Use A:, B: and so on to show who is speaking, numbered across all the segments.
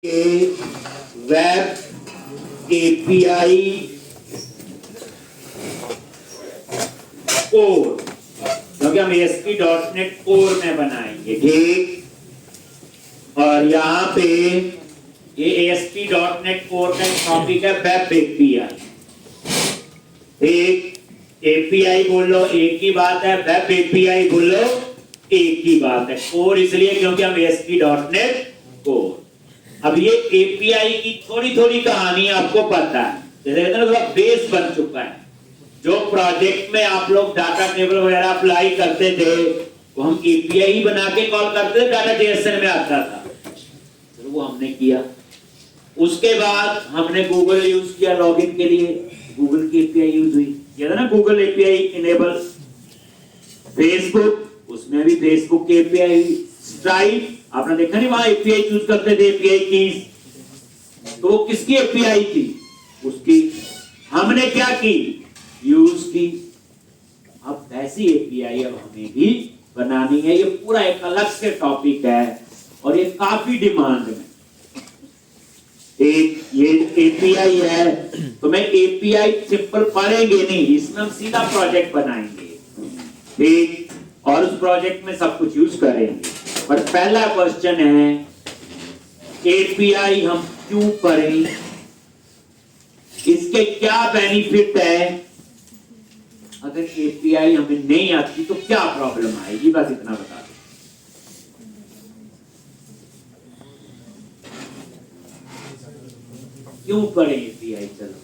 A: के web API core, क्योंकि हम ASP.NET कोर में बनाएंगे, ठीक। और यहाँ पे ये ASP.NET कोर का टॉपिक है वेब एपीआई। एक एपीआई बोलो एक ही बात है, वेब एपीआई बोलो एक ही बात है। कोर इसलिए क्योंकि हम ASP.NET कोर। अब ये एपीआई की थोड़ी थोड़ी कहानी आपको पता है, जैसे कहते हैं ना बेस बन चुका है। जो प्रोजेक्ट में आप लोग डाटा टेबल वगैरह अप्लाई करते थे वो हम एपीआई बना के कॉल करते थे, डाटा JSON में आता था, तो वो हमने किया। उसके बाद हमने गूगल यूज किया लॉगिन के लिए, गूगल की एपीआई यूज हुई, ये था ना गूगल एपीआई इनेबल। फेसबुक, उसमें भी फेसबुक की एपीआई। स्ट्राइप आपने देखा नहीं, वहां एपीआई यूज करते थे एपीआई की, तो वो किसकी एपीआई थी? उसकी। हमने क्या की? यूज की। अब ऐसी एपीआई अब हमें भी बनानी है। ये पूरा एक अलग से टॉपिक है और ये काफी डिमांड में। एक ये एपीआई है, तो मैं एपीआई सिंपल पढ़ेंगे नहीं, इसमें हम सीधा प्रोजेक्ट बनाएंगे, ठीक। और उस प्रोजेक्ट में सब कुछ यूज करेंगे। पर पहला क्वेश्चन है, एपीआई हम क्यों करें? इसके क्या बेनिफिट है? अगर एपीआई हमें नहीं आती तो क्या प्रॉब्लम आएगी? बस इतना बता दो। क्यों करें एपीआई? चलो,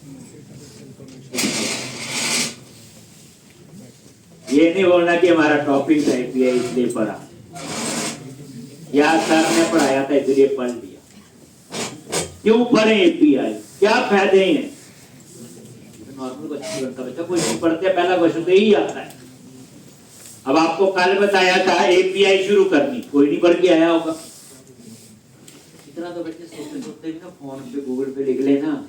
A: ये नहीं बोलना कि हमारा टॉपिक था एपीआई इसलिए पढ़ा, या सर ने पढ़ाया था इसलिए पढ़ लिया। क्यों पढ़ें एपीआई? क्या फायदे हैं? नॉर्मल क्वेश्चन बनता बच्चा, कोई नहीं पढ़ते, पहला क्वेश्चन तो यही आता है। अब आपको कल बताया था एपीआई शुरू करनी, कोई नहीं पढ़ के आया होगा। इतना तो बच्चे सोचते ना, फोन पे गूगल पे लिख लेना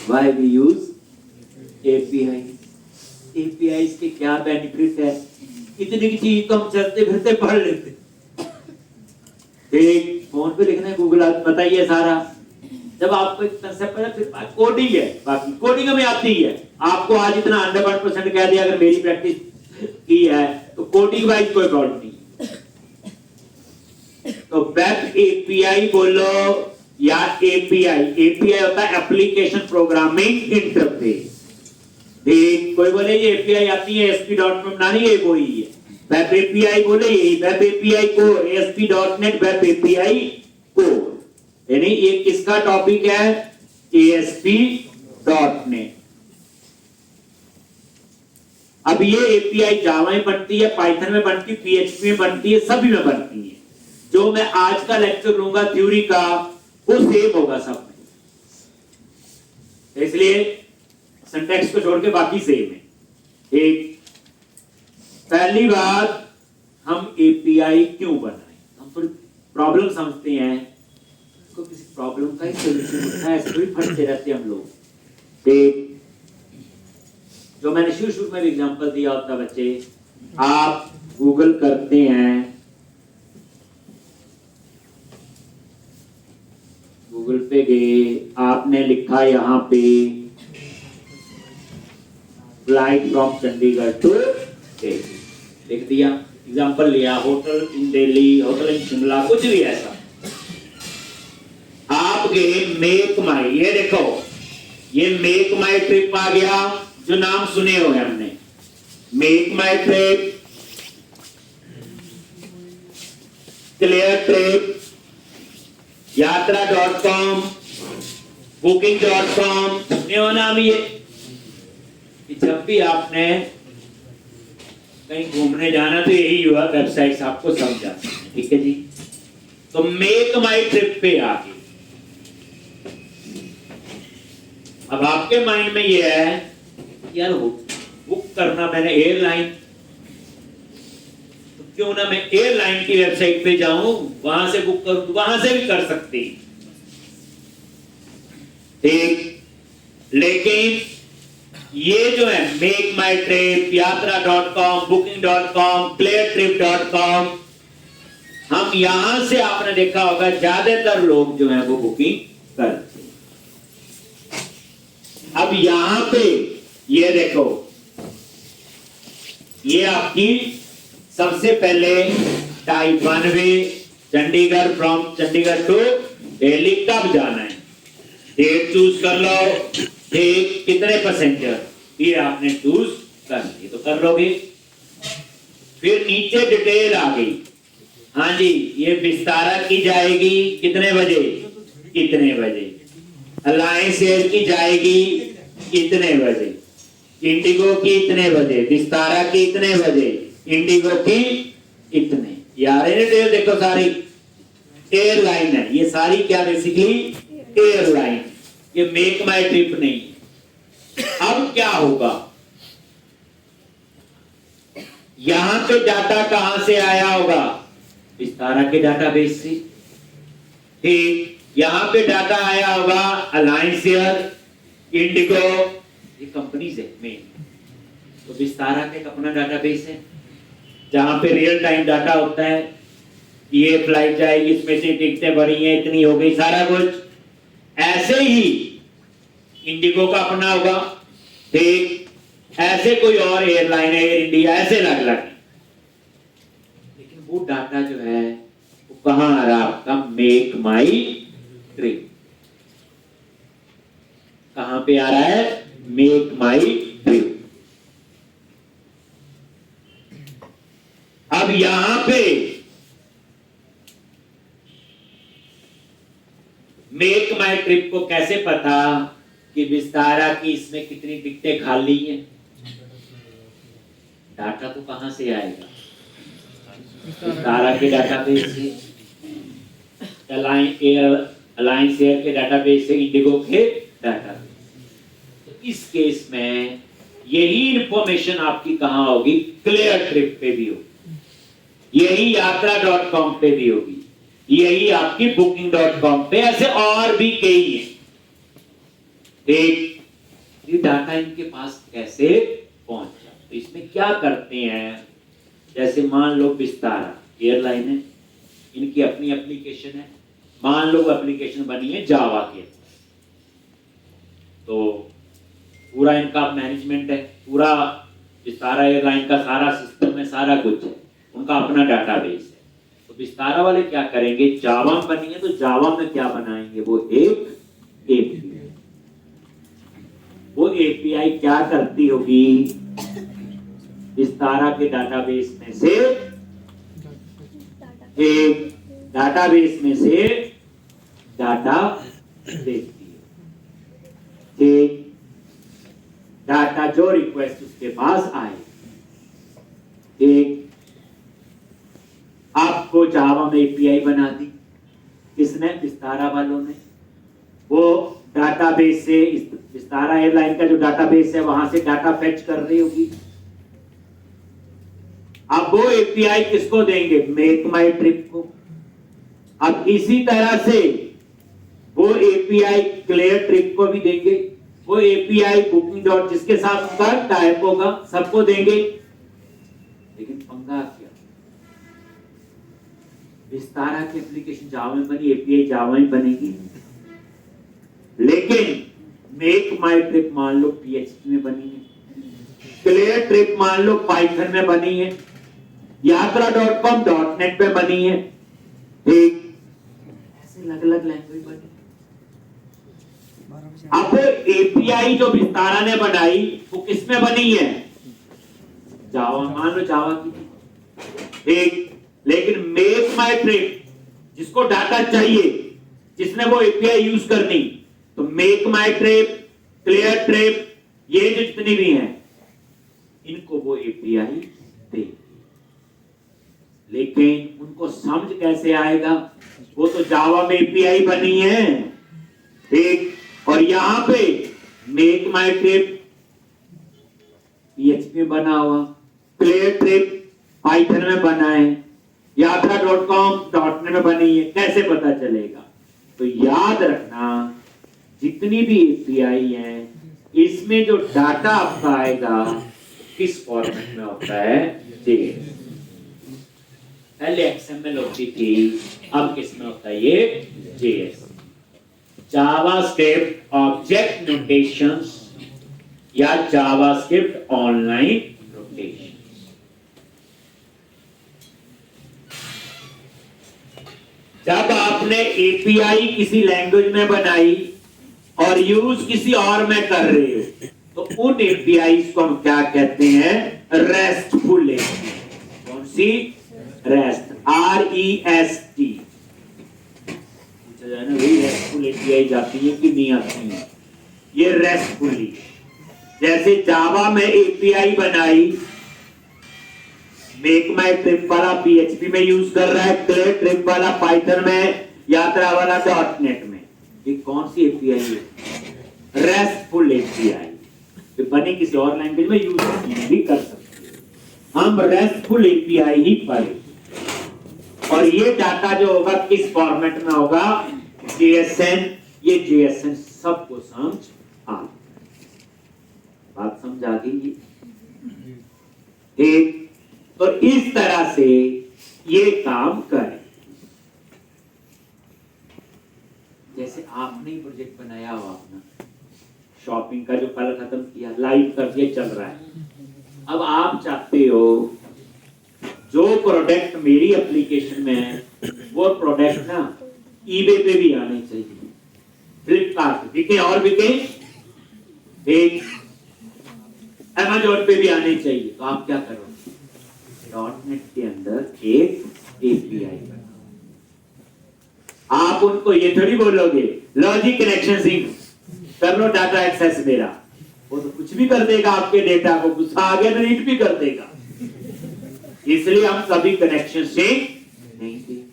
A: why we use API. API के क्या बेनिफिट है? इतनी की चीज तो हम चलते फिरते पढ़ लेते, एक फोन पे लिखना है गूगल बताइए सारा। जब आपको एक कंसेप्ट है, फिर कोडिंग है, बाकी कोडिंग हमें आती है। आपको आज इतना 100% कह दिया, अगर मेरी प्रैक्टिस की है तो कोडिंग वाइज कोई प्रॉब्लम नहीं। तो वेब एपीआई बोलो या एपीआई, एपीआई होता है एप्लीकेशन प्रोग्रामिंग इंटरफेस। ठीक, कोई बोले ये एपीआई आती है ASP.NET में बनानी है, वो ही है वेब एपीआई। बोले ये web API core, ASP.NET web API core, यानी ये किसका टॉपिक है? ASP.NET। अब ये एपीआई जावा में बनती है, पाइथन में बनती है, PHP में बनती है, सभी में बनती है। जो मैं आज का लेक्चर लूंगा थ्योरी का, वो सेम होगा सब में, इसलिए सिंटैक्स को छोड़ के बाकी सेम है। एक पहली बात, हम एपीआई क्यों बनाएं? हम थोड़ी प्रॉब्लम समझते हैं, तो किसी प्रॉब्लम का ही सॉल्यूशन होता है, ऐसे थोड़ी फंसते रहते हम लोग। एक जो मैंने शुरू में भी एग्जांपल दिया होता बच्चे, आप गूगल करते हैं, गूगल पे गए, आपने लिखा यहां पे flight from Chandigarh to Delhi, लिख दिया, एग्जांपल लिया, hotel in Delhi, hotel in Shimla, कुछ भी ऐसा। आप गए मेक माई, ये देखो ये मेक माई ट्रिप आ गया, जो नाम सुने हुए हमने, मेक माई ट्रिप, क्लियर ट्रिप, यात्रा.com, booking.com, सुने हो नाम ये? जब भी आपने कहीं घूमने जाना तो यही हुआ, वेबसाइट्स आपको समझा, ठीक है जी। तो मेक माई ट्रिप पे आ गए। अब आपके माइंड में ये है, यार बुक करना मैंने एयरलाइन, तो क्यों ना मैं एयरलाइन की वेबसाइट पे जाऊं, वहां से बुक करूं, तो वहां से भी कर सकती, ठीक। लेकिन ये जो है मेक माई ट्रिप, यात्रा.com, booking.com, cleartrip.com, हम यहां से आपने देखा होगा ज्यादातर लोग जो है वो बुकिंग करते हैं। अब यहां पे ये देखो, ये आपकी सबसे पहले type 1 way Chandigarh, from Chandigarh to Delhi कब जाना है, डेट चूज कर लो, ठीक, कितने पैसेंजर, ये आपने चूज कर ली तो कर लोगे। फिर नीचे डिटेल आ गई, हाँ जी, ये विस्तारा की जाएगी कितने बजे, कितने बजे, अलायंस एयर की जाएगी कितने बजे, इंडिगो की इतने बजे, विस्तारा की इतने बजे, इंडिगो की इतने, यार ये डिटेल देखो सारी एयरलाइन है, ये सारी क्या बेसिकली एयरलाइन, ये मेक माई ट्रिप नहीं है। अब क्या होगा, यहां पे डाटा कहां से आया होगा, विस्तारा के डाटाबेस से, ठीक, यहां पे डाटा आया होगा अलायंस एयर, इंडिगो, ये कंपनीज है मेन, तो विस्तारा का एक अपना डाटाबेस है जहां पे रियल टाइम डाटा होता है, ये फ्लाइट जाएगी, इसमें से टिकटें भरी हैं, इतनी हो गई, सारा कुछ। ऐसे ही इंडिगो का अपना होगा, ठीक, ऐसे कोई और एयरलाइन है, एयर इंडिया, ऐसे अलग अलग, लेकिन वो डाटा जो है वो कहां आ रहा है आपका, मेक माई ट्रिप, कहां पे आ रहा है, मेक माई ट्रिप। अब यहां पे मेक माई ट्रिप को कैसे पता कि विस्तारा की इसमें कितनी टिकटें खाली हैं, डाटा तो कहां से आएगा, विस्तारा के डाटाबेस से, अलायंस एयर के डाटाबेस से, इंडिगो के डाटाबेस। तो इस केस में यही इंफॉर्मेशन आपकी कहां होगी, क्लियर ट्रिप पे भी होगी, यही यात्रा.com पे भी होगी, यही आपकी booking.com पे, ऐसे और भी कई हैं। एक ये डाटा इनके पास कैसे पहुंचा, तो इसमें क्या करते हैं, जैसे मान लो विस्तारा एयरलाइन है, इनकी अपनी एप्लीकेशन है, मान लो एप्लीकेशन बनी है जावा के, तो पूरा इनका मैनेजमेंट है, पूरा विस्तारा एयरलाइन का सारा सिस्टम है, सारा कुछ है, उनका अपना डाटाबेस है। तो विस्तारा वाले क्या करेंगे, जावा में बनी है तो जावा में क्या बनाएंगे, वो एक एपीआई, वो एपीआई क्या करती होगी, विस्तारा के डाटाबेस में से एक डाटाबेस में से डाटा देखती है, ठीक, डाटा जो रिक्वेस्ट उसके पास आए, एक आपको जावा में एपीआई बना दी, किसने, विस्तारा वालों ने, वो डाटाबेस से, विस्तारा एयरलाइन का जो डाटाबेस है वहां से डाटा फेच कर रही होगी। अब वो एपीआई किसको देंगे, मेक माई ट्रिप को। अब इसी तरह से वो एपीआई क्लियर ट्रिप को भी देंगे, वो एपीआई बुकिंग डॉट जिसके साथ उनका टाइप होगा सबको देंगे। लेकिन पंगा क्या, विस्तारा की एप्लीकेशन जावा में बनी, एपीआई जावा में बनेगी, लेकिन मेक माई ट्रिप मान लो पीएचपी में बनी है, क्लियर ट्रिप मान लो पाइथन में बनी है, यात्रा.com .net पे बनी है, ठीक, ऐसे अलग अलग लैंग्वेज बनी। अब एपीआई जो विस्तारा ने बनाई वो किस में बनी है, जावा, मान लो जावा की, ठीक, लेकिन मेक माई ट्रिप जिसको डाटा चाहिए, जिसने वो एपीआई यूज करनी, तो मेक माई ट्रिप, क्लियर ट्रिप, ये जो जितनी भी हैं इनको वो एपीआई दे, लेकिन उनको समझ कैसे आएगा, वो तो जावा में एपीआई बनी है, ठीक, और यहां पे मेक माई ट्रिप पीएचपी बना हुआ, क्लियर ट्रिप पाइथन में बना है, यात्रा.com .net में बनी है, कैसे पता चलेगा। तो याद रखना जितनी भी एपीआई है इसमें जो डाटा आपका आएगा किस फॉर्मेट में होता है, पहले XML होती थी, अब किसमें होता है ये JS, जावास्क्रिप्ट ऑब्जेक्ट नोटेशंस या जावास्क्रिप्ट ऑनलाइन नोटेशन। जब आपने एपीआई किसी लैंग्वेज में बनाई और यूज किसी और में कर रहे हो, तो उन एपीआई को हम क्या कहते हैं, रेस्टफुल एपीआई। कौन सी? Rest, REST। पूछा जाए ना भाई रेस्टफुल एपीआई जाती है कि नहीं आती है, ये रेस्टफुली। जैसे जावा में एपीआई बनाई, मेक माई ट्रिप वाला PHP में यूज कर रहा है, क्ले ट्रिप वाला पाइथन में, यात्रा वाला .NET में। ये कौन सी एपीआई है? Restful API. तो बने किसी और लैंग्वेज में यूज भी कर सकते हैं। हम रेस्टफुल एपीआई ही पढ़े। और ये डाटा जो होगा किस फॉर्मेट में होगा? JSN। ये JSN सबको समझ आ, बात समझ आ गई? ठीक। तो इस तरह से ये काम करें। जैसे आपने ही प्रोजेक्ट बनाया हो, अपना शॉपिंग का जो कल खत्म किया, लाइव कर दिया, चल रहा है। अब आप चाहते हो जो प्रोडक्ट मेरी एप्लीकेशन में है, वो प्रोडक्ट ना eBay पे भी आने चाहिए, फ्लिपकार्ट पे बिके और बिके, एक Amazon पे भी आने चाहिए। तो आप क्या करोगे? .NET के अंदर एक एपीआई बनाओ। आप उनको ये थोड़ी बोलोगे लॉजिक कनेक्शन सिंक कर लो, डाटा एक्सेस मेरा, वो तो कुछ भी कर देगा आपके डेटा को, गुस्सा आ गया तो रीड भी कर देगा। इसलिए हम कभी कनेक्शन सिंक नहीं देंगे।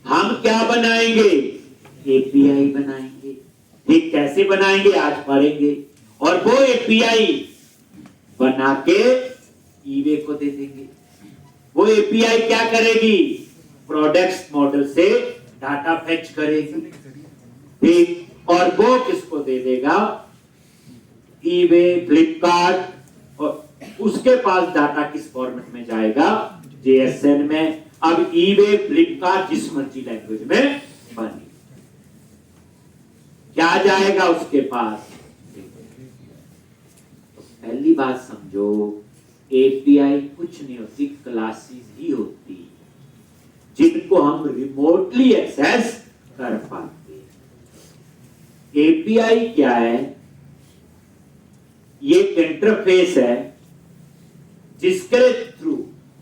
A: हम क्या बनाएंगे? एपीआई बनाएंगे। ठीक, कैसे बनाएंगे आज पढ़ेंगे। और वो एपीआई बना के eBay को दे देंगे। वो एपीआई क्या करेगी? प्रोडक्ट्स मॉडल से डाटा फेच करेगी। ठीक, और वो किसको दे देगा? eBay, फ्लिपकार्ट, और उसके पास डाटा किस फॉर्मेट में जाएगा? JSN में। अब eBay, फ्लिपकार्ट जिस मर्जी लैंग्वेज में बने, क्या जाएगा उसके पास? तो पहली बात समझो, एपीआई कुछ नहीं होती, क्लासेस ही होती जिनको हम रिमोटली एक्सेस कर पाते हैं। एपीआई क्या है? ये एक इंटरफेस है जिसके थ्रू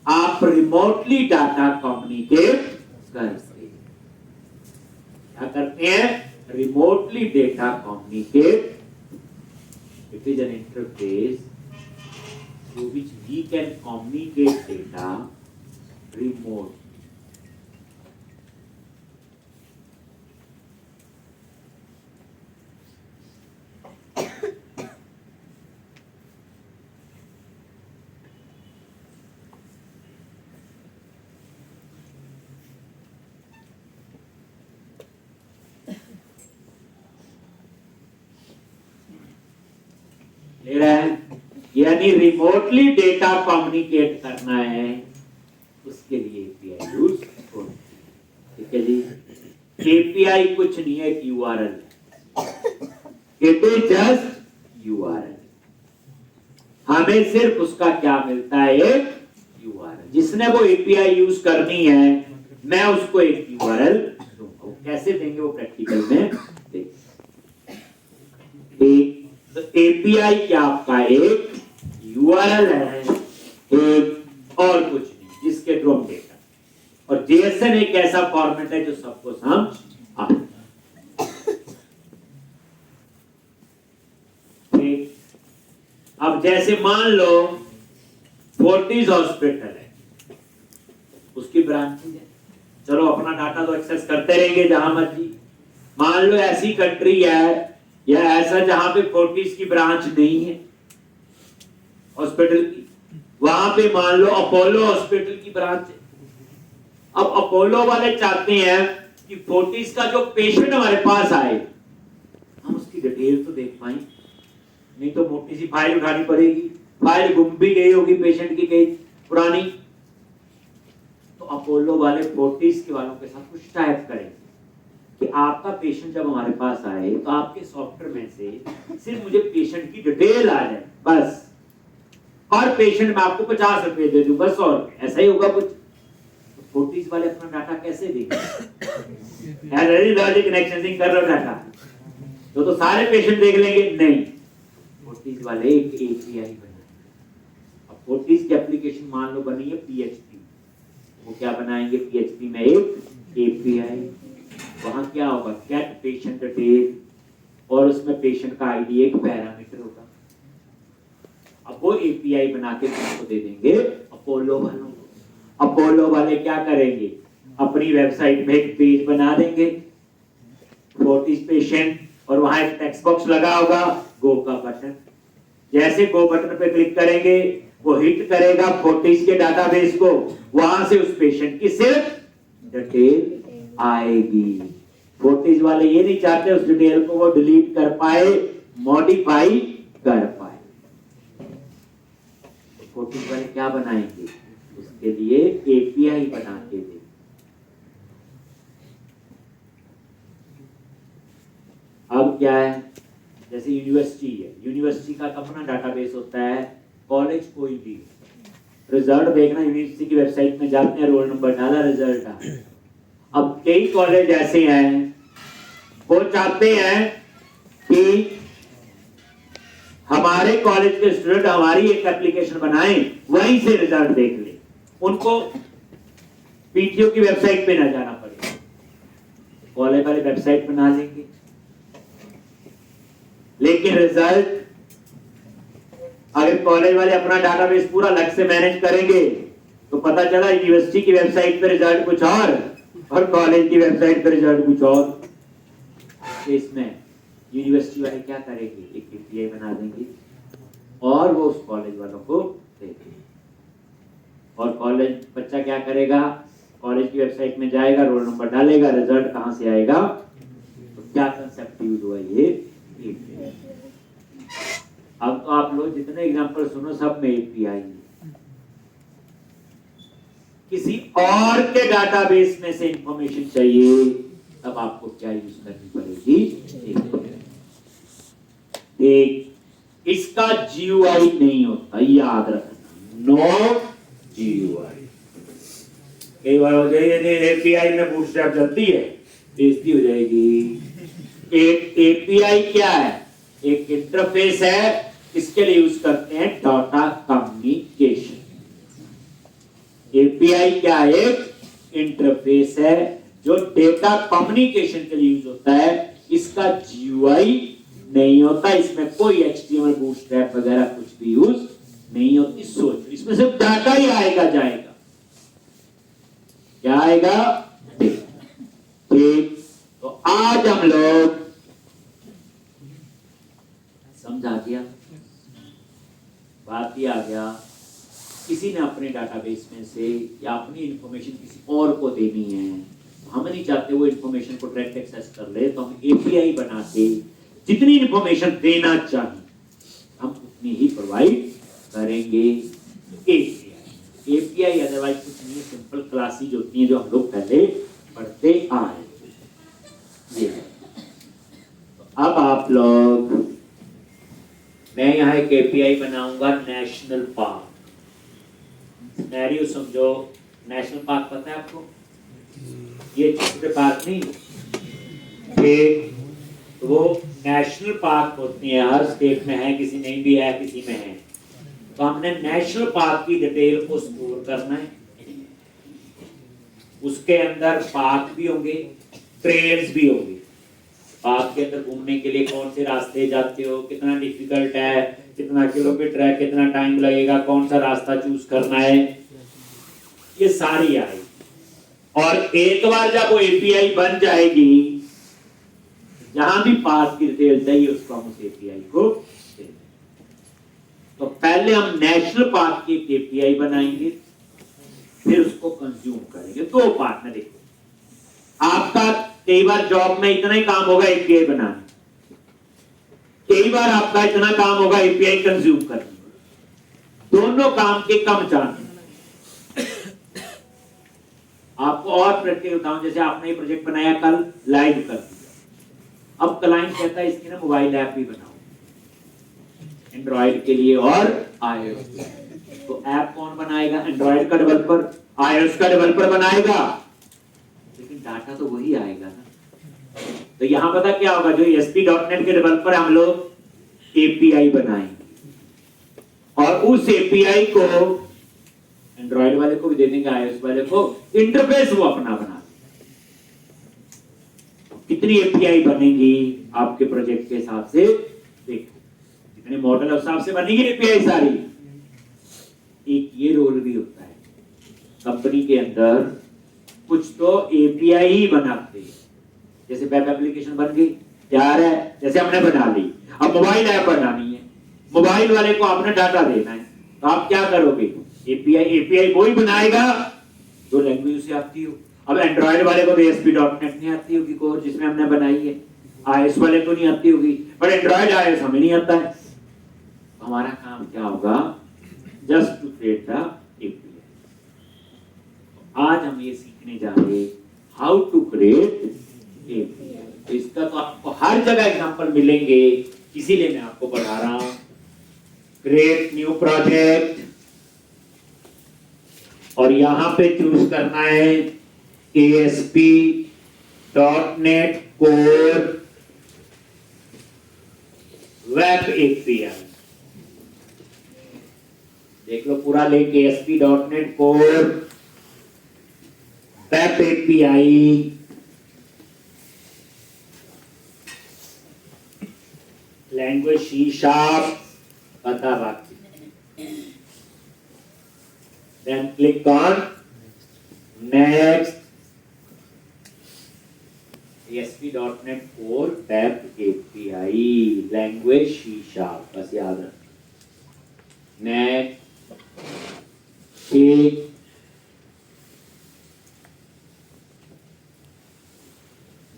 A: आप रिमोटली डाटा कम्युनिकेट करते हैं। क्या करते हैं? Remotely data communicate. It is an interface through which we can communicate data remote. ले रहा है, यानी रिमोटली डेटा कम्युनिकेट करना है, उसके लिए एपीआई यूज होती है। ठीक है जी। एपीआई कुछ नहीं है, एक URL. It is just URL. हमें सिर्फ उसका क्या मिलता है? एक यूआरएल। जिसने वो एपीआई यूज करनी है, मैं उसको एक यूआरएल दूंगा। कैसे देंगे वो प्रैक्टिकल में देख। तो एपीआई क्या आपका एक यूआरएल है, एक और कुछ नहीं, जिसके थ्रू हम डेटा। और JSN एक ऐसा फॉर्मेट है जो सबको समझ आता है। ठीक, अब जैसे मान लो फोर्टिस हॉस्पिटल है, उसकी ब्रांचेज है, चलो अपना डाटा तो एक्सेस करते रहेंगे जहां मर्जी। मान लो ऐसी कंट्री है या ऐसा जहां पे फोर्टिस की ब्रांच नहीं है हॉस्पिटल की, वहां पे मान लो अपोलो हॉस्पिटल की ब्रांच है। अब अपोलो वाले चाहते हैं कि फोर्टिस का जो पेशेंट हमारे पास आए, हम उसकी डिटेल तो देख पाए, नहीं तो मोटी सी फाइल उठानी पड़ेगी, फाइल गुम भी गई होगी पेशेंट की कहीं पुरानी। तो अपोलो वाले फोर्टिस के वालों के साथ कुछ टाइप करेंगे कि आपका पेशेंट जब हमारे पास आए तो आपके सॉफ्टवेयर में से सिर्फ मुझे पेशेंट की डिटेल आ जाए बस, और पेशेंट में आपको 50 रुपए दे दूं बस, और ऐसा ही होगा कुछ। तो फोर्टिस वाले अपना डाटा कैसे देंगे? एरर लॉजिक कनेक्शन कर रहे हो डाटा तो सारे पेशेंट देख लेंगे? नहीं, फोर्टिस वाले एक एपीआई बनाए। अब फोर्टिस की एप्लीकेशन मान लो बनी है पीएचपी, वो क्या बनाएंगे? पीएचपी में एक एपीआई, वहां क्या होगा? गेट पेशेंट डिटेल, और उसमें पेशेंट का आईडी एक पैरामीटर होगा। अब वो एपीआई बना के तुमको दे देंगे अपोलो वालों को। अपोलो वाले क्या करेंगे? अपनी वेबसाइट में एक पेज बना देंगे, फोर्टिस पेशेंट, और वहां एक टेक्स्ट बॉक्स लगा होगा, गो का बटन। जैसे गो बटन पे क्लिक करेंगे वो हिट करेगा फोर्टिस के डाटाबेस को, वहां से उस पेशेंट की सिर्फ डिटेल आएगी। फोर्टिस वाले ये नहीं चाहते उस डिटेल को वो डिलीट कर पाए, मॉडिफाई कर पाए। फोर्टिस वाले क्या बनाएंगे? उसके लिए एपीआई बना के दे। अब क्या है? जैसे यूनिवर्सिटी है, यूनिवर्सिटी का अपना डाटाबेस होता है, कॉलेज कोई भी, रिजल्ट देखना यूनिवर्सिटी की वेबसाइट में जाते हैं, रोल नंबर डाला, रिजल्ट आ। अब कई कॉलेज ऐसे हैं वो चाहते हैं कि हमारे कॉलेज के स्टूडेंट हमारी एक एप्लीकेशन बनाएं, वहीं से रिजल्ट देख ले, उनको पीटीओ की वेबसाइट पे ना जाना पड़े, कॉलेज वाले वेबसाइट बना देंगे। लेकिन रिजल्ट अगर कॉलेज वाले अपना डाटाबेस पूरा अलग से मैनेज करेंगे तो पता चला यूनिवर्सिटी की वेबसाइट पे रिजल्ट कुछ और कॉलेज की वेबसाइट पे रिजल्ट कुछ और। तो इसमें यूनिवर्सिटी वाले क्या करेंगे? एक एपीआई बना देंगे और वो उस कॉलेज वालों को देंगे, और कॉलेज बच्चा क्या करेगा? कॉलेज की वेबसाइट में जाएगा, रोल नंबर डालेगा, रिजल्ट कहां से आएगा? तो क्या कंसेप्ट यूज हुआ? ये एपीआई। अब तो आप लोग जितने एग्जांपल सुनो सब में एपीआई है। किसी और के डाटाबेस में से इंफॉर्मेशन चाहिए तब आपको क्या यूज करनी पड़ेगी? एक इसका जीयूआई नहीं होता, याद रखना, नो जीयूआई। कई बार हो जाएगी एपीआई में बूटस्ट्रैप चलती है, बेइज्जती हो जाएगी। एक एपीआई क्या है? एक इंटरफेस है, इसके लिए यूज करते हैं डाटा कम्युनिकेशन। एपीआई क्या है? एक इंटरफेस है जो डेटा कम्युनिकेशन के लिए यूज होता है, इसका जीयूआई नहीं होता, इसमें कोई एचटीएमएल बूटस्ट्रैप वगैरह कुछ भी यूज नहीं होती। सोचो, इसमें सिर्फ डाटा ही आएगा जाएगा। क्या आएगा? ठीक, तो आज हम लोग समझा दिया, बात ही आ गया। किसी ने अपने डाटाबेस में से या अपनी इंफॉर्मेशन किसी और को देनी है, हम नहीं चाहते वो इंफॉर्मेशन को डायरेक्ट एक्सेस कर ले, तो हम एपीआई बना के जितनी इंफॉर्मेशन देना चाहिए हम उतनी ही प्रोवाइड करेंगे। एपीआई अदरवाइज कुछ नहीं, सिंपल क्लासेज होती हैं जो हम लोग पहले पढ़ते आए। ये तो अब आप लोग, मैं यहाँ एक एपीआई बनाऊंगा नेशनल पार्क। सिनेरियो समझो, नेशनल पार्क पता है आपको? ये छोटे पार्क नहीं, तो वो नेशनल पार्क होती है, हर स्टेट में है, किसी नहीं भी है, किसी में है। तो हमने नेशनल पार्क की डिटेल को स्टोर करना है, उसके अंदर पार्क भी होंगे, ट्रेल्स भी होंगे। पार्क के अंदर घूमने के लिए कौन से रास्ते जाते हो, कितना डिफिकल्ट है, कितना किलोमीटर है, कितना टाइम लगेगा, कौन सा रास्ता चूज करना है, ये सारी आएगी। और एक बार जब वो एपीआई बन जाएगी, जहां भी पार्क की डिटेल चाहिए उसको हम उस एपीआई को देंगे। तो पहले हम नेशनल पार्क की एक एपीआई बनाएंगे, फिर उसको कंज्यूम करेंगे। दो पार्ट में देखो, आपका कई बार जॉब में इतना ही काम होगा एपीआई बनाना, कई बार आपका इतना काम होगा एपीआई कंज्यूम करना। दोनों काम के कम चांस। आपको और प्रैक्टिकल बताऊं, जैसे आपने ये प्रोजेक्ट बनाया कल, लाइव कर दिया, अब क्लाइंट कहता है इसकी ना मोबाइल ऐप भी बनाओ एंड्रॉइड के लिए और आईओएस के लिए। तो ऐप कौन बनाएगा? एंड्रॉइड का डेवलपर, आईओएस का डेवलपर बनाएगा, लेकिन डाटा तो वही आएगा ना। तो यहां पता क्या होगा, जो ASP.NET के डेवलपर हम लोग एपीआई बनाएंगे और उस एपीआई को एंड्रॉइड वाले को भी दे देंगे, आईओएस वाले को, इंटरफेस वो अपना बना। कितनी एपीआई बनेगी आपके प्रोजेक्ट के हिसाब से देखो, जितने मॉडल हिसाब से बनेगी एपीआई सारी। एक ये रोल भी होता है कंपनी के अंदर, कुछ तो एपीआई ही बनाते हैं। जैसे वेब एप्लीकेशन बन गई तैयार है, जैसे हमने बना ली, अब मोबाइल ऐप बनानी है, मोबाइल वाले को आपने डाटा देना है, तो आप क्या करोगे? एपीआई वही बनाएगा जो लैंग्वेज उसे आती हो। अब एंड्रॉइड वाले को तो ASP.NET नहीं आती होगी कोर जिसमें हमने बनाई है, आईओएस वाले को नहीं आती होगी, पर एंड्रॉइड आईओएस हमें नहीं आता है। तो हमारा काम क्या होगा? Just to create the API. आज हम ये सीखने जा रहे हैं हाउ टू क्रिएट एपीआई। तो इसका तो आपको हर जगह एग्जांपल मिलेंगे, इसीलिए मैं आपको पढ़ा रहा हूं। क्रिएट न्यू प्रोजेक्ट, और यहां पे चूज करना है ASP.NET Core वेब एपीआई। देख लो पूरा link, ASP.NET Core web API, language C#, पता बाकी। Then click on next, ASP.NET Core Web API, language C#, बस याद रख। Next, ठीक,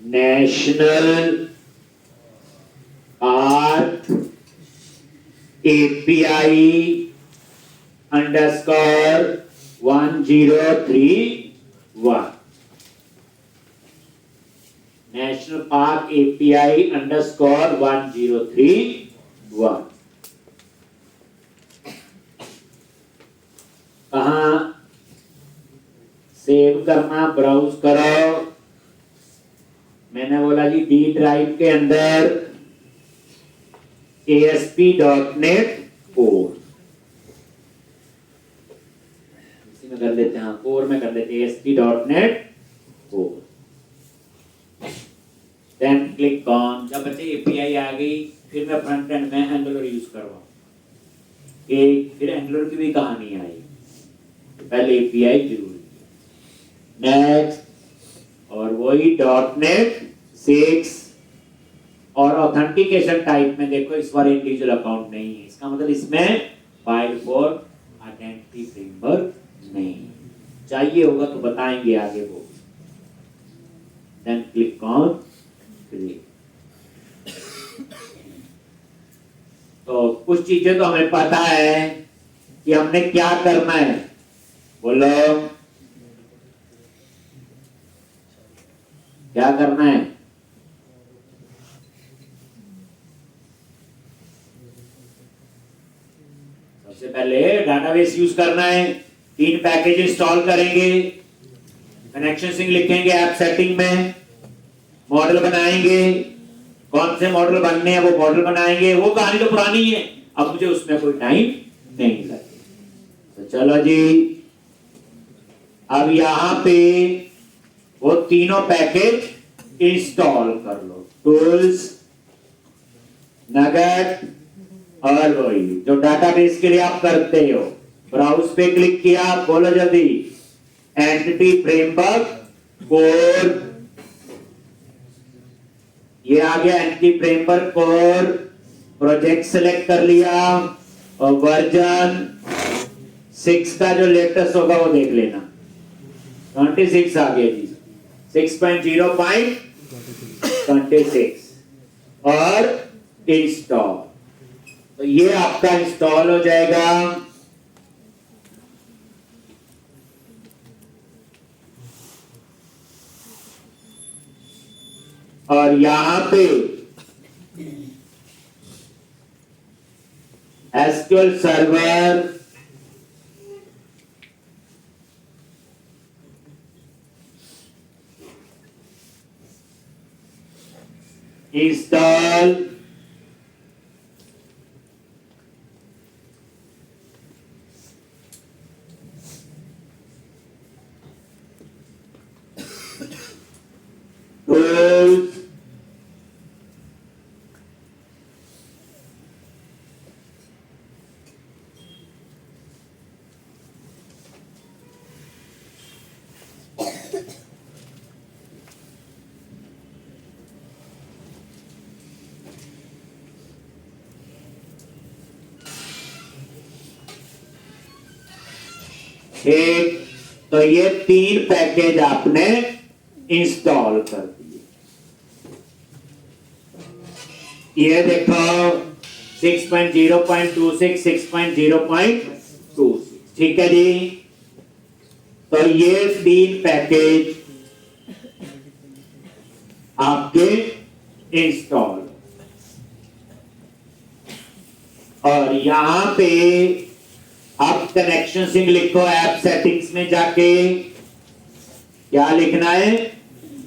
A: National Path API _ 1031, National Park API _ 1031। कहां सेव करना? ब्राउज करो। मैंने बोला जी D ड्राइव के अंदर ASP.NET Core में कर देते हैं, कोर में कर देते हैं ASP.NET Core। Then click on, जब बच्चे एपीआई आ गई, फिर मैं फ्रंट एंड में एंगुलर यूज करवाऊं, फिर एंगुलर की भी कहानी आई, पहले एपीआई जरूरी है। नेक्स्ट, और वही .NET 6, और ऑथेंटिकेशन टाइप में देखो इस बार इंडिविजुअल अकाउंट नहीं है, इसका मतलब इसमें फाइल फॉर आइडेंटिटी फ्रेमवर्क नहीं चाहिए होगा तो बताएंगे आगे वो। Then click on create. तो कुछ चीजें तो हमें पता है कि हमने क्या करना है, बोलो क्या करना है? सबसे पहले डाटाबेस यूज करना है, 3 पैकेज इंस्टॉल करेंगे, कनेक्शन सिंक लिखेंगे ऐप सेटिंग में, मॉडल बनाएंगे, कौन से मॉडल बनने हैं वो मॉडल बनाएंगे। वो कहानी तो पुरानी है, अब मुझे उसमें कोई टाइम नहीं लगेगा। तो चलो जी, अब यहां पे वो तीनों पैकेज इंस्टॉल कर लो, टूल्स, नगेट और वही जो डाटाबेस के लिए आप करते हो। ब्राउज पे क्लिक किया, बोलो जल्दी, एंटिटी फ्रेमवर्क कोर, ये आ गया entity framework core. Project select कर लिया और वर्जन 6 का जो लेटेस्ट होगा वो देख लेना, 26 आ गया जी, 6.0.26 और इंस्टॉल। तो ये आपका इंस्टॉल हो जाएगा। और यहां पे एसक्यूएल सर्वर इंस्टॉल टूल्स एक। तो ये 3 पैकेज आपने इंस्टॉल कर दिए। ये देखो 6.0.26 6.0.26 ठीक है जी। तो ये 3 पैकेज आपके इंस्टॉल और यहां पे आप कनेक्शन सिंक लिखो। ऐप सेटिंग्स में जाके क्या लिखना है?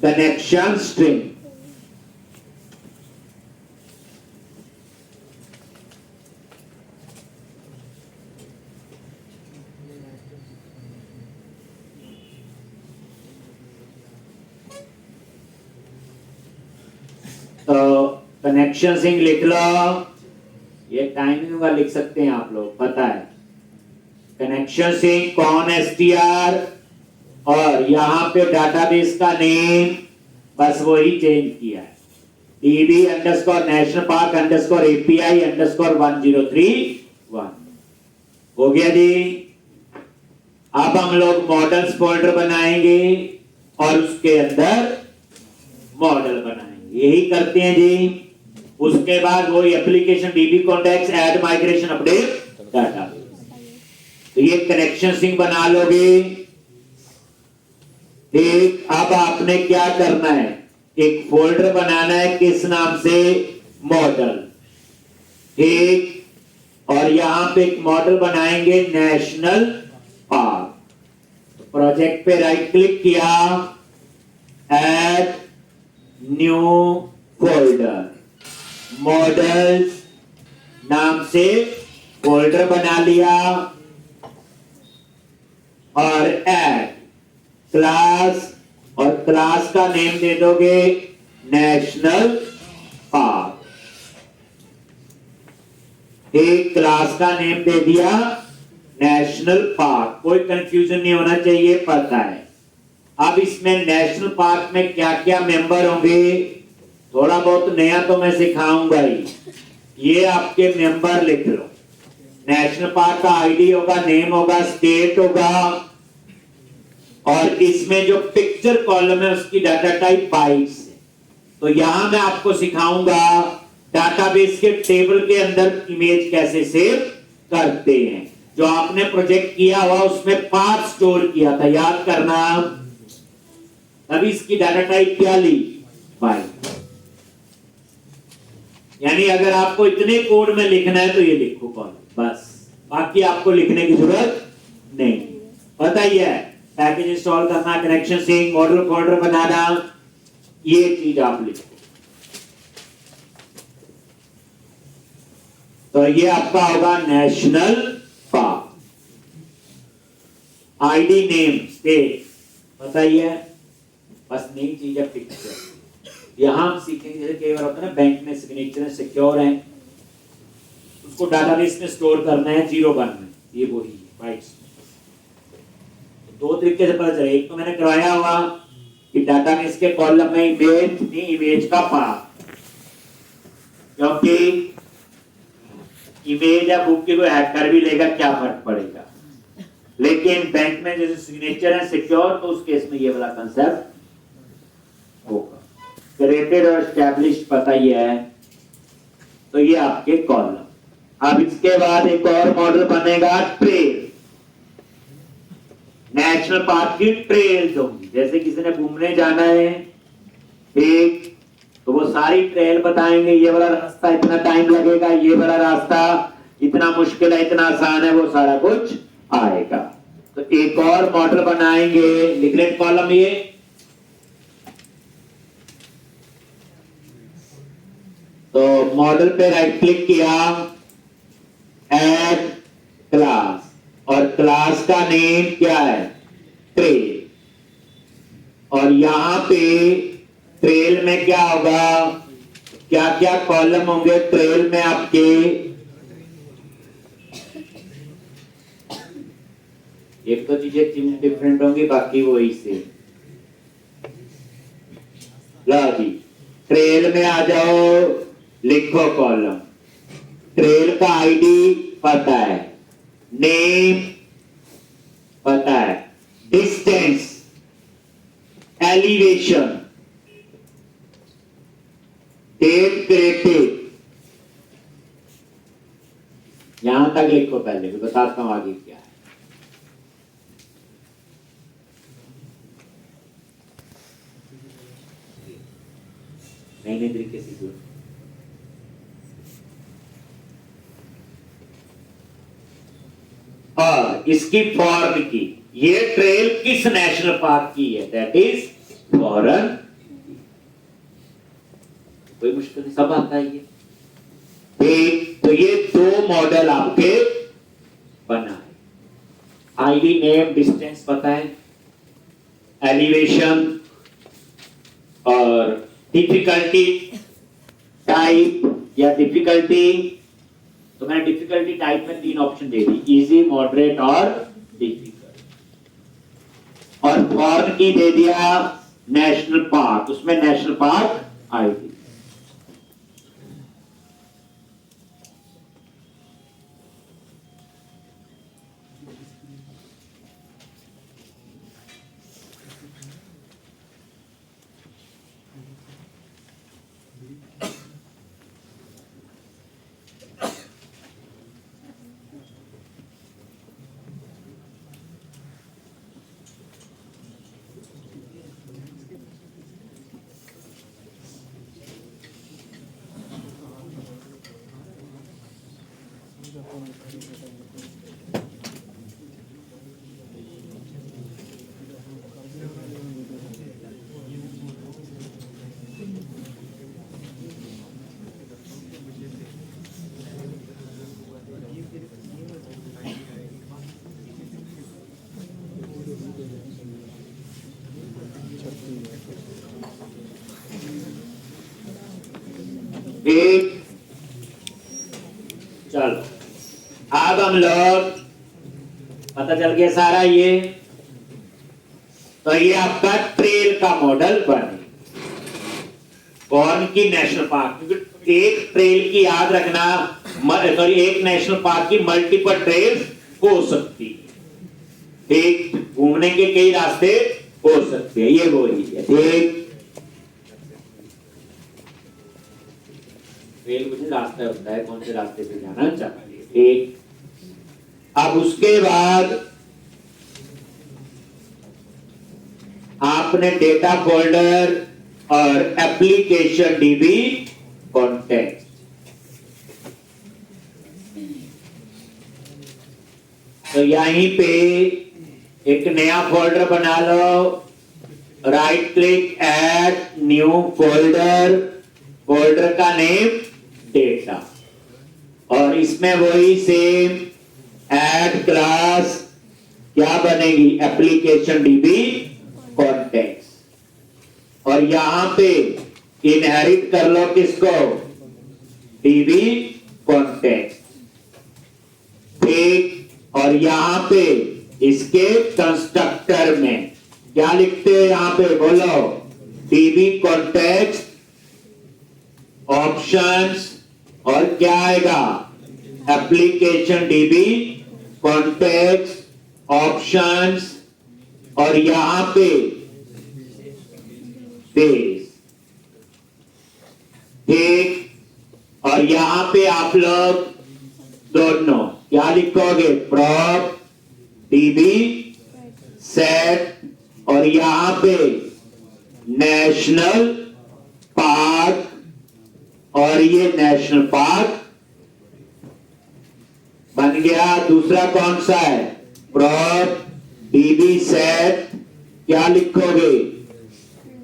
A: Connection string. तो कनेक्शन सिंक लिख लो। ये टाइमिंग का लिख सकते हैं आप लोग, पता है। कनेक्शन सिंक कौन एसटीआर और यहां पे डाटाबेस का नेम बस वही चेंज किया है। DB underscore national park underscore API underscore 1031 हो गया जी। अब हम लोग मॉडल्स फोल्डर बनाएंगे और उसके अंदर मॉडल बनाएंगे। यही करते हैं जी। उसके बाद वही application dB contacts add migration update data. तो ये कनेक्शन सिंक बना लोगे। ठीक, अब आपने क्या करना है? एक फोल्डर बनाना है, किस नाम से? मॉडल। ठीक, और यहां पे एक मॉडल बनाएंगे नेशनल पार्क। तो प्रोजेक्ट पे राइट क्लिक किया, ऐड न्यू फोल्डर, मॉडल्स नाम से फोल्डर बना लिया और ऐड क्लास, और क्लास का नेम दे दोगे नेशनल पार्क। एक क्लास का नेम दे दिया नेशनल पार्क। कोई कंफ्यूजन नहीं होना चाहिए, पता है। अब इसमें नेशनल पार्क में क्या क्या मेंबर होंगे, थोड़ा बहुत नया तो मैं सिखाऊंगा ही। ये आपके मेंबर लिख लो। नेशनल पार्क का आईडी होगा, नेम होगा, स्टेट होगा, और इसमें जो पिक्चर कॉलम है उसकी डाटा टाइप बाइट्स है। तो यहां मैं आपको सिखाऊंगा डाटाबेस के टेबल के अंदर इमेज कैसे सेव करते हैं। जो आपने प्रोजेक्ट किया हुआ उसमें पाथ स्टोर किया था, याद करना। तभी इसकी डाटा टाइप क्या ली? बाइट। यानी अगर आपको इतने कोड में लिखना है तो ये लिखो कॉलम, बस। बाकी आपको लिखने की जरूरत नहीं। पता ही है, पैकेज इंस्टॉल करना, कनेक्शन सिंक, मॉडल फोल्डर बनाना, ये चीज आप लिखो। तो ये आपका होगा national park. ID, name, state, पता ही है। बस नई चीज है पिक्चर। यहां हम सीखेंगे, जैसे कई बार होता है ना, बैंक में सिग्नेचर सिक्योर है, उसको डाटाबेस में स्टोर करना है 01 में, ये वही है बाइट्स। दो तरीके से पता चले। एक तो मैंने करवाया हुआ कि डाटाबेस के कॉलम में इमेज नहीं, इमेज का पार्ट, क्योंकि इमेज या बुक की कोई हैक कर भी लेगा, क्या फर्क पड़ेगा। लेकिन बैंक में जैसे सिग्नेचर है सिक्योर, तो उस केस में ये वाला कंसेप्ट होगा। क्रिएटेड और एस्टैब्लिश्ड पता ही है। तो ये आपके कॉलम। अब इसके बाद एक और मॉडल बनेगा ट्रेल। नेशनल पार्क की ट्रेल्स होंगी। जैसे किसी ने घूमने जाना है, एक तो वो सारी ट्रेल बताएंगे, ये वाला रास्ता इतना टाइम लगेगा, ये वाला रास्ता इतना मुश्किल है, इतना आसान है, वो सारा कुछ आएगा। तो एक और मॉडल बनाएंगे, लिक्विड कॉलम ये, तो मॉडल पे राइट क्लिक किया, ऐड क्लास, और क्लास का नेम क्या है, ट्रेल। और यहां पे ट्रेल में क्या होगा, क्या क्या कॉलम होंगे ट्रेल में आपके, एक तो चीजें डिफरेंट होंगी, बाकी वही से। ला जी, ट्रेल में आ जाओ, लिखो कॉलम, ट्रेल का आईडी पता है, नेम पता है, डिस्टेंस, एलिवेशन, डेट क्रिएटेड, यहां तक लिखो, पहले भी बताता हूं आगे क्या है। नई नई तरीके से जुड़, और इसकी फॉर्म की, ये ट्रेल किस नेशनल पार्क की है, दैट इज फॉरेन। कोई मुश्किल नहीं, सब आता है ये। ठीक, तो ये दो मॉडल आपके बना है, आईडी, नेम, डिस्टेंस पता है, एलिवेशन, और डिफिकल्टी टाइप या डिफिकल्टी, तो मैंने डिफिकल्टी टाइप में 3 ऑप्शन दे दी, इजी, मॉडरेट और डिफिकल्ट। और फॉरेन की दे दिया नेशनल पार्क, उसमें नेशनल पार्क आईडी। एक, चलो अब हम लोग, पता चल गया सारा ये, तो ये आपका ट्रेल का मॉडल बने, कौन की नेशनल पार्क, क्योंकि एक ट्रेल की याद रखना, सॉरी एक नेशनल पार्क की मल्टीपल ट्रेल हो सकती है, ठीक, घूमने के कई रास्ते हो सकते हैं, ये वो ही है। ठीक, ट्रेल मुझे रास्ता होता है, कौन से रास्ते से जाना चाहिए। ठीक, अब उसके बाद आपने डेटा फोल्डर और एप्लीकेशन डीबी कॉन्टेक्स्ट, तो यहीं पे एक नया फोल्डर बना लो, right click, add new folder, folder का नेम डेटा, और इसमें वही सेम ऐड क्लास, क्या बनेगी, एप्लीकेशन डीबी कॉन्टेक्स्ट, और यहां पे इनहेरिट कर लो किसको, डीबी कॉन्टेक्स्ट। ठीक, और यहां पे इसके कंस्ट्रक्टर में क्या लिखते हैं, यहां पे बोलो, डीबी कॉन्टेक्स्ट ऑप्शंस, और क्या आएगा, एप्लीकेशन डीबी कॉन्टेक्स्ट ऑप्शंस, और यहां पे बेस। ठीक, और यहां पे आप लोग दोनों क्या लिखोगे, प्रॉप डीबी सेट, और यहां पे नेशनल पार्क और ये नेशनल पार्क बन गया। दूसरा कौन सा है? प्रॉप डीबी सेट, क्या लिखोगे?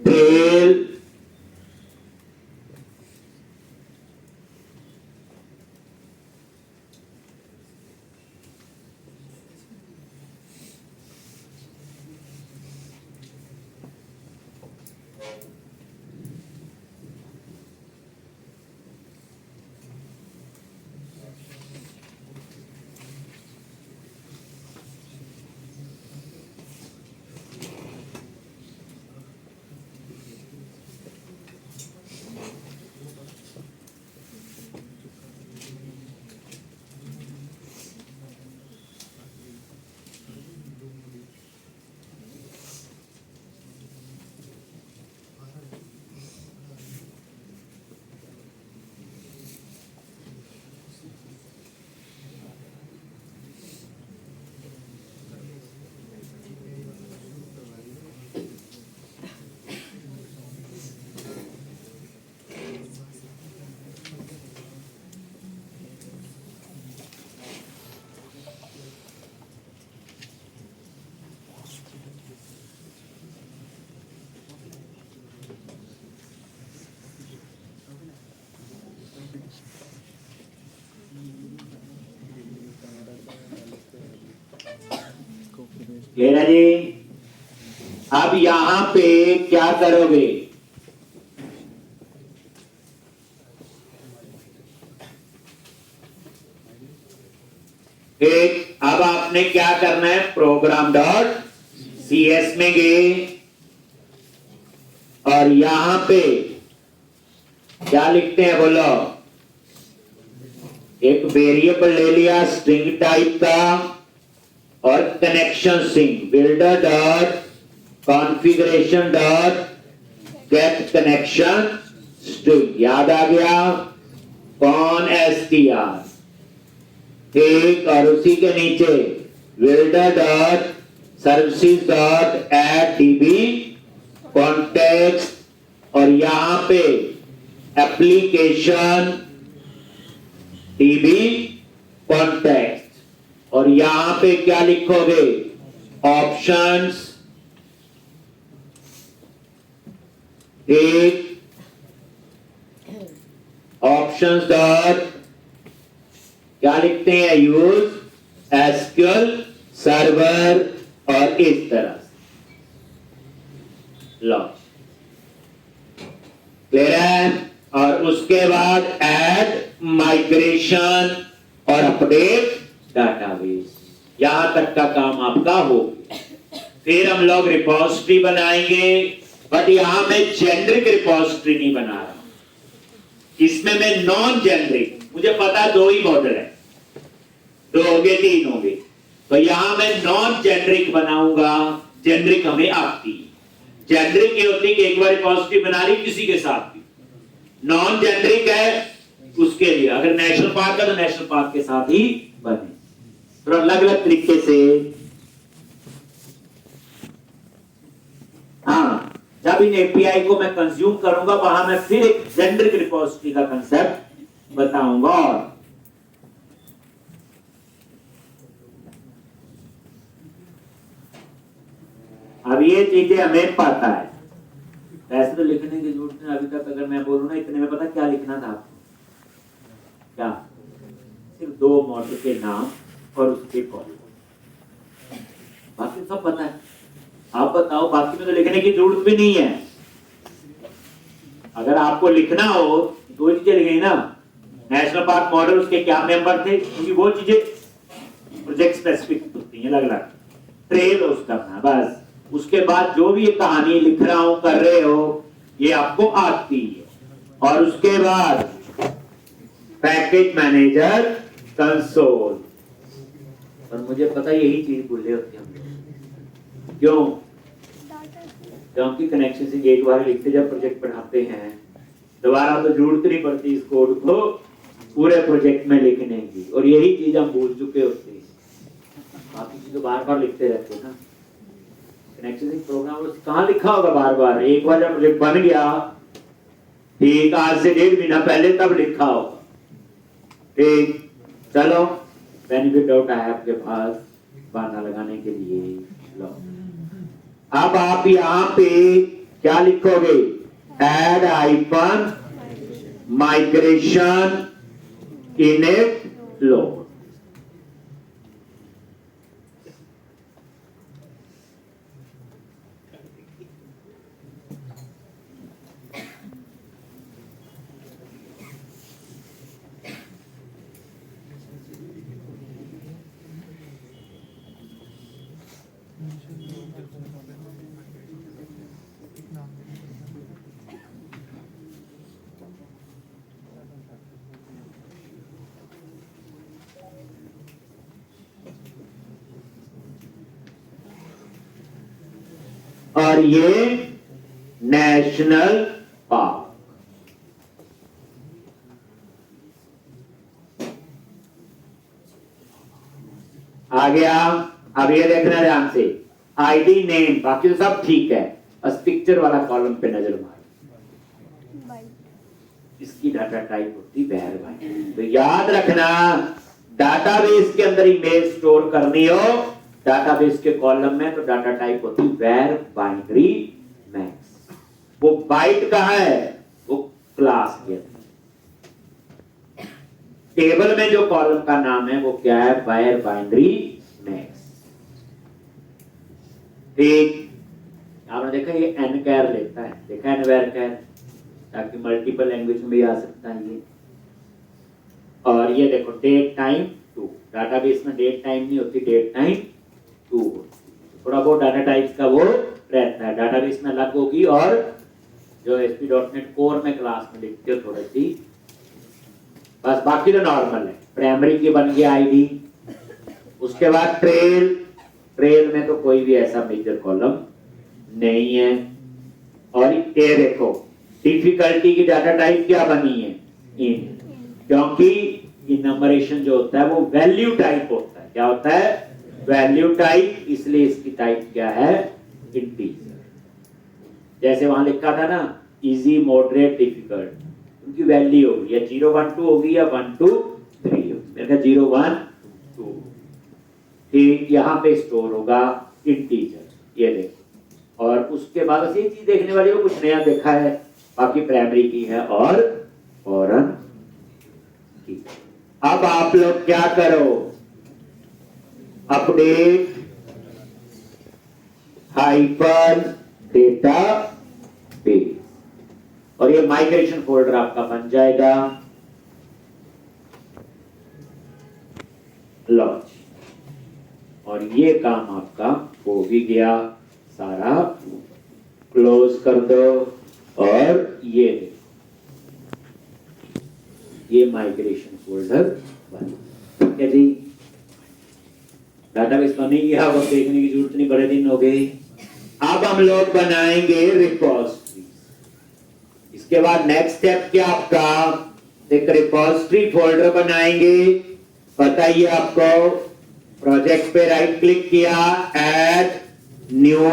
A: ट्रेल क्लियर है जी? अब यहां पे क्या करोगे? एक, अब आपने क्या करना है? प्रोग्राम डॉट CS में गए और यहां पे क्या लिखते हैं बोलो? एक वेरिएबल ले लिया स्ट्रिंग टाइप का और connection string builder dot configuration dot get connection string. याद आ गया? कौन str एक, और उसी के नीचे builder dot services dot add dB context और यहां पे एप्लीकेशन डीबी कॉन्टेक्स्ट और यहां पे क्या लिखोगे? ऑप्शंस एक, ऑप्शंस डॉट क्या लिखते हैं? यूज एसक्यूएल सर्वर और इस तरह लॉन्च। क्लियर है? और उसके बाद ऐड माइग्रेशन और अपडेट डाटाबेस। यहां तक का काम आपका हो गया। फिर हम लोग रिपोजिटरी बनाएंगे, बट यहां मैं जेनरिक रिपोजिटरी नहीं बना रहा, इसमें मैं नॉन जेनरिक, मुझे पता है 2 ही मॉडल है, 2 हो गए 3 हो गए, तो यहां मैं नॉन जेनरिक बनाऊंगा। जेनरिक हमें आती है। जेनरिक ये होती है कि एक बार रिपोजिटरी बना ली किसी के साथ भी। नॉन जेनरिक है उसके लिए अगर नेशनल पार्क है तो नेशनल पार्क के साथ ही बने, तो अलग अलग तरीके से। हाँ, जब इन एपीआई को मैं कंज्यूम करूंगा वहां मैं फिर एक जेनरिक रिपोजिटरी का कंसेप्ट बताऊंगा। और अब ये चीजें हमें पता है, वैसे तो लिखने की जरूरत नहीं। अभी तक अगर मैं बोलूं ना इतने में पता क्या लिखना था आपको? क्या? सिर्फ 2 मॉडल के नाम और उसके कॉल, बाकी सब पता है। आप बताओ, बाकी में तो लिखने की जरूरत भी नहीं है। अगर आपको लिखना हो 2 चीजें लिखेंगे ना, नेशनल पार्क मॉडल, उसके क्या मेंबर थे, क्योंकि वो चीजें प्रोजेक्ट स्पेसिफिक होती हैं, अलग अलग ट्रेल उसका ना, बस। उसके बाद जो भी ये कहानी लिख रहा हूं कर रहे हो ये आपको आती है। और उसके बाद पैकेज मैनेजर कंसोल, और मुझे पता यही चीज भूले होते हैं हम लोग। क्यों? क्योंकि कनेक्शन से एक बार लिखते जब प्रोजेक्ट बढ़ाते हैं दोबारा तो जरूरत नहीं पड़ती इस कोड को पूरे प्रोजेक्ट में लिखने की, और यही चीज हम भूल चुके होते हैं। बाकी चीज तो बार बार लिखते रहते हैं ना। कनेक्शन प्रोग्राम कहाँ लिखा होगा बार बार? एक बार जब प्रोजेक्ट बन गया ठीक, आज से 1.5 महीना पहले तब लिखा होगा। ठीक, चलो बेनिफिट डाउट है आपके पास बहाना लगाने के लिए। लो, अब आप यहां पे क्या लिखोगे? Add icon migration init load. और ये नेशनल पार्क। आ गया। अब ये देखना ध्यान से, आईडी नेम बाकी तो सब ठीक है, बस पिक्चर वाला कॉलम पे नजर मार। इसकी डाटा टाइप होती वैर बाइनरी। तो याद रखना, डाटाबेस के अंदर इमेज स्टोर करनी हो डाटाबेस के कॉलम में, तो डाटा टाइप होती वैर बाइनरी मैक्स। वो बाइट कहां है? वो क्लास के अंदर। टेबल में जो कॉलम का नाम है वो क्या है? वैर बाइनरी मैक्स। ठीक, आपने देखा ये एन कैर लेता है, देखा एन वैर कैर, ताकि मल्टीपल लैंग्वेज में भी आ सकता है ये। और ये देखो डेट टाइम टू, डाटाबेस में डेट टाइम नहीं होती, डेट टाइम टू। थोड़ा बहुत डाटा टाइप्स का वो रहता है, डाटाबेस में अलग होगी, और जो ASP.NET कोर में क्लास में लिखते हो थोड़ी सी, बस बाकी तो नॉर्मल है। प्राइमरी की बन गया आईडी, उसके बाद ट्रेल, ट्रेल में तो कोई भी ऐसा मेजर कॉलम नहीं है। और ये देखो डिफिकल्टी की डाटा टाइप क्या बनी है? इन, क्योंकि ये नंबरेशन जो होता है वो वैल्यू टाइप होता है। क्या होता है? वैल्यू टाइप, इसलिए इसकी टाइप क्या है? इंटीजर। जैसे वहां लिखा था ना इजी, मॉडरेट, डिफिकल्ट, उनकी वैल्यू होगी या 0 1 2 होगी या 1 2 3 होगी। मेरे ख्याल 0 1 2। ठीक, यहाँ पे स्टोर होगा इंटीजर, ये देखो। और उसके बाद ऐसी चीज देखने वाली को कुछ नया देखा है, बाकी प्राइमरी की है और फॉरन की। अब आप लोग क्या करो? अपडेट हाइपर डेटा बेस, और ये माइग्रेशन फोल्डर आपका बन जाएगा। लॉन्च, और ये काम आपका हो भी गया सारा। क्लोज कर दो, और ये देखो ये माइग्रेशन फोल्डर बन। ठीक है जी, डाटाबेस बन ही गया, वो देखने की जरूरत नहीं, बड़े दिन हो गए। अब हम लोग बनाएंगे रिपोजिटरी। इसके बाद नेक्स्ट स्टेप क्या आपका? एक रिपोजिटरी फोल्डर बनाएंगे। बताइए आपको, प्रोजेक्ट पे राइट क्लिक किया, ऐड न्यू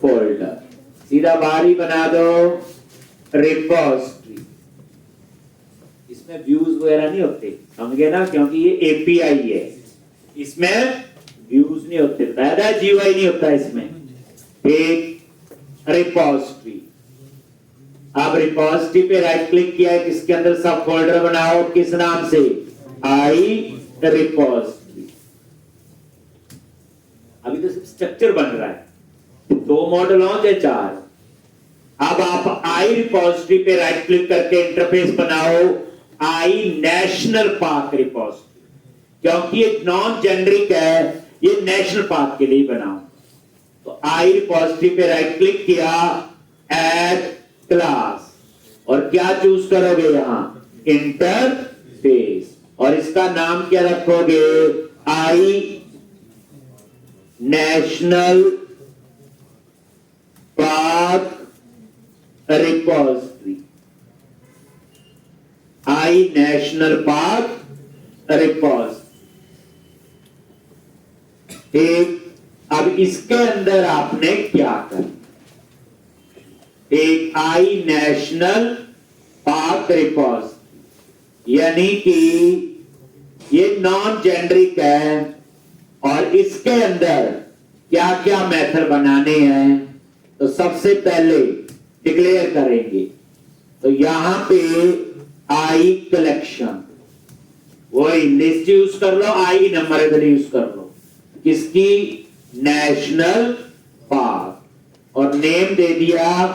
A: फोल्डर, सीधा बाहर ही बना दो रिपोजिटरी। इसमें व्यूज वगैरह नहीं होते, समझ गए ना, क्योंकि ये एपीआई है, इसमें व्यूज नहीं होते, पैदा जीवाई नहीं होता इसमें। एक रिपोजिटरी, अब रिपोजिटरी पे राइट क्लिक किया है, किसके अंदर सब फोल्डर बनाओ, किस नाम से? आई रिपोजिटरी। अभी तो सिर्फ स्ट्रक्चर बन रहा है, 2 मॉडल हो या 4। अब आप आई रिपोजिटरी पे राइट क्लिक करके इंटरफेस बनाओ आई नेशनल पार्क रिपोजिटरी, क्योंकि ये नॉन जेनरिक है, ये नेशनल पार्क के लिए बनाओ। तो आई रिपोजिटरी पे राइट क्लिक किया, ऐड क्लास, और क्या चूज करोगे यहां? इंटरफेस, और इसका नाम क्या रखोगे? आई नेशनल पार्क रिपोजिटरी, आई नेशनल पार्क रिपोजिटरी। एक, अब इसके अंदर आपने क्या करना? एक आई नेशनल पाक रिपोज, यानी कि ये नॉन जेनरिक है और इसके अंदर क्या क्या मेथड बनाने हैं। तो सबसे पहले डिक्लेयर करेंगे, तो यहां पे आई कलेक्शन, वही लिस्ट यूज कर लो, आई नंबर यूज कर लो, किसकी, नेशनल पार्क, और नेम दे दिया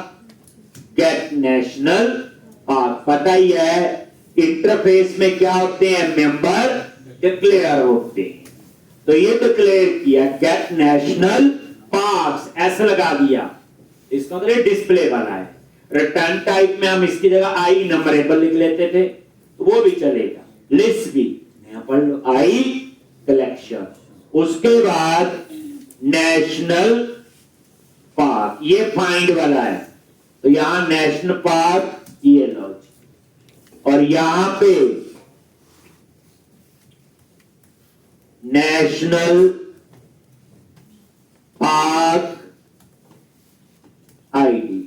A: गेट नेशनल पार्क। पता ही है इंटरफेस में क्या होते हैं, मेंबर डिक्लेयर होते हैं। तो ये डिक्लेयर किया गेट नेशनल पार्क्स, ऐसा लगा दिया, इसका मतलब डिस्प्ले वाला है। रिटर्न टाइप में हम इसकी जगह आई नंबरेबल लिख लेते थे, तो वो भी चलेगा। लिस्ट भी यहां पढ़ लो, आई कलेक्शन, उसके बाद नेशनल पार्क, ये फाइंड वाला है, तो यहां नेशनल पार्क ये लो, और यहां पे नेशनल पार्क आईडी,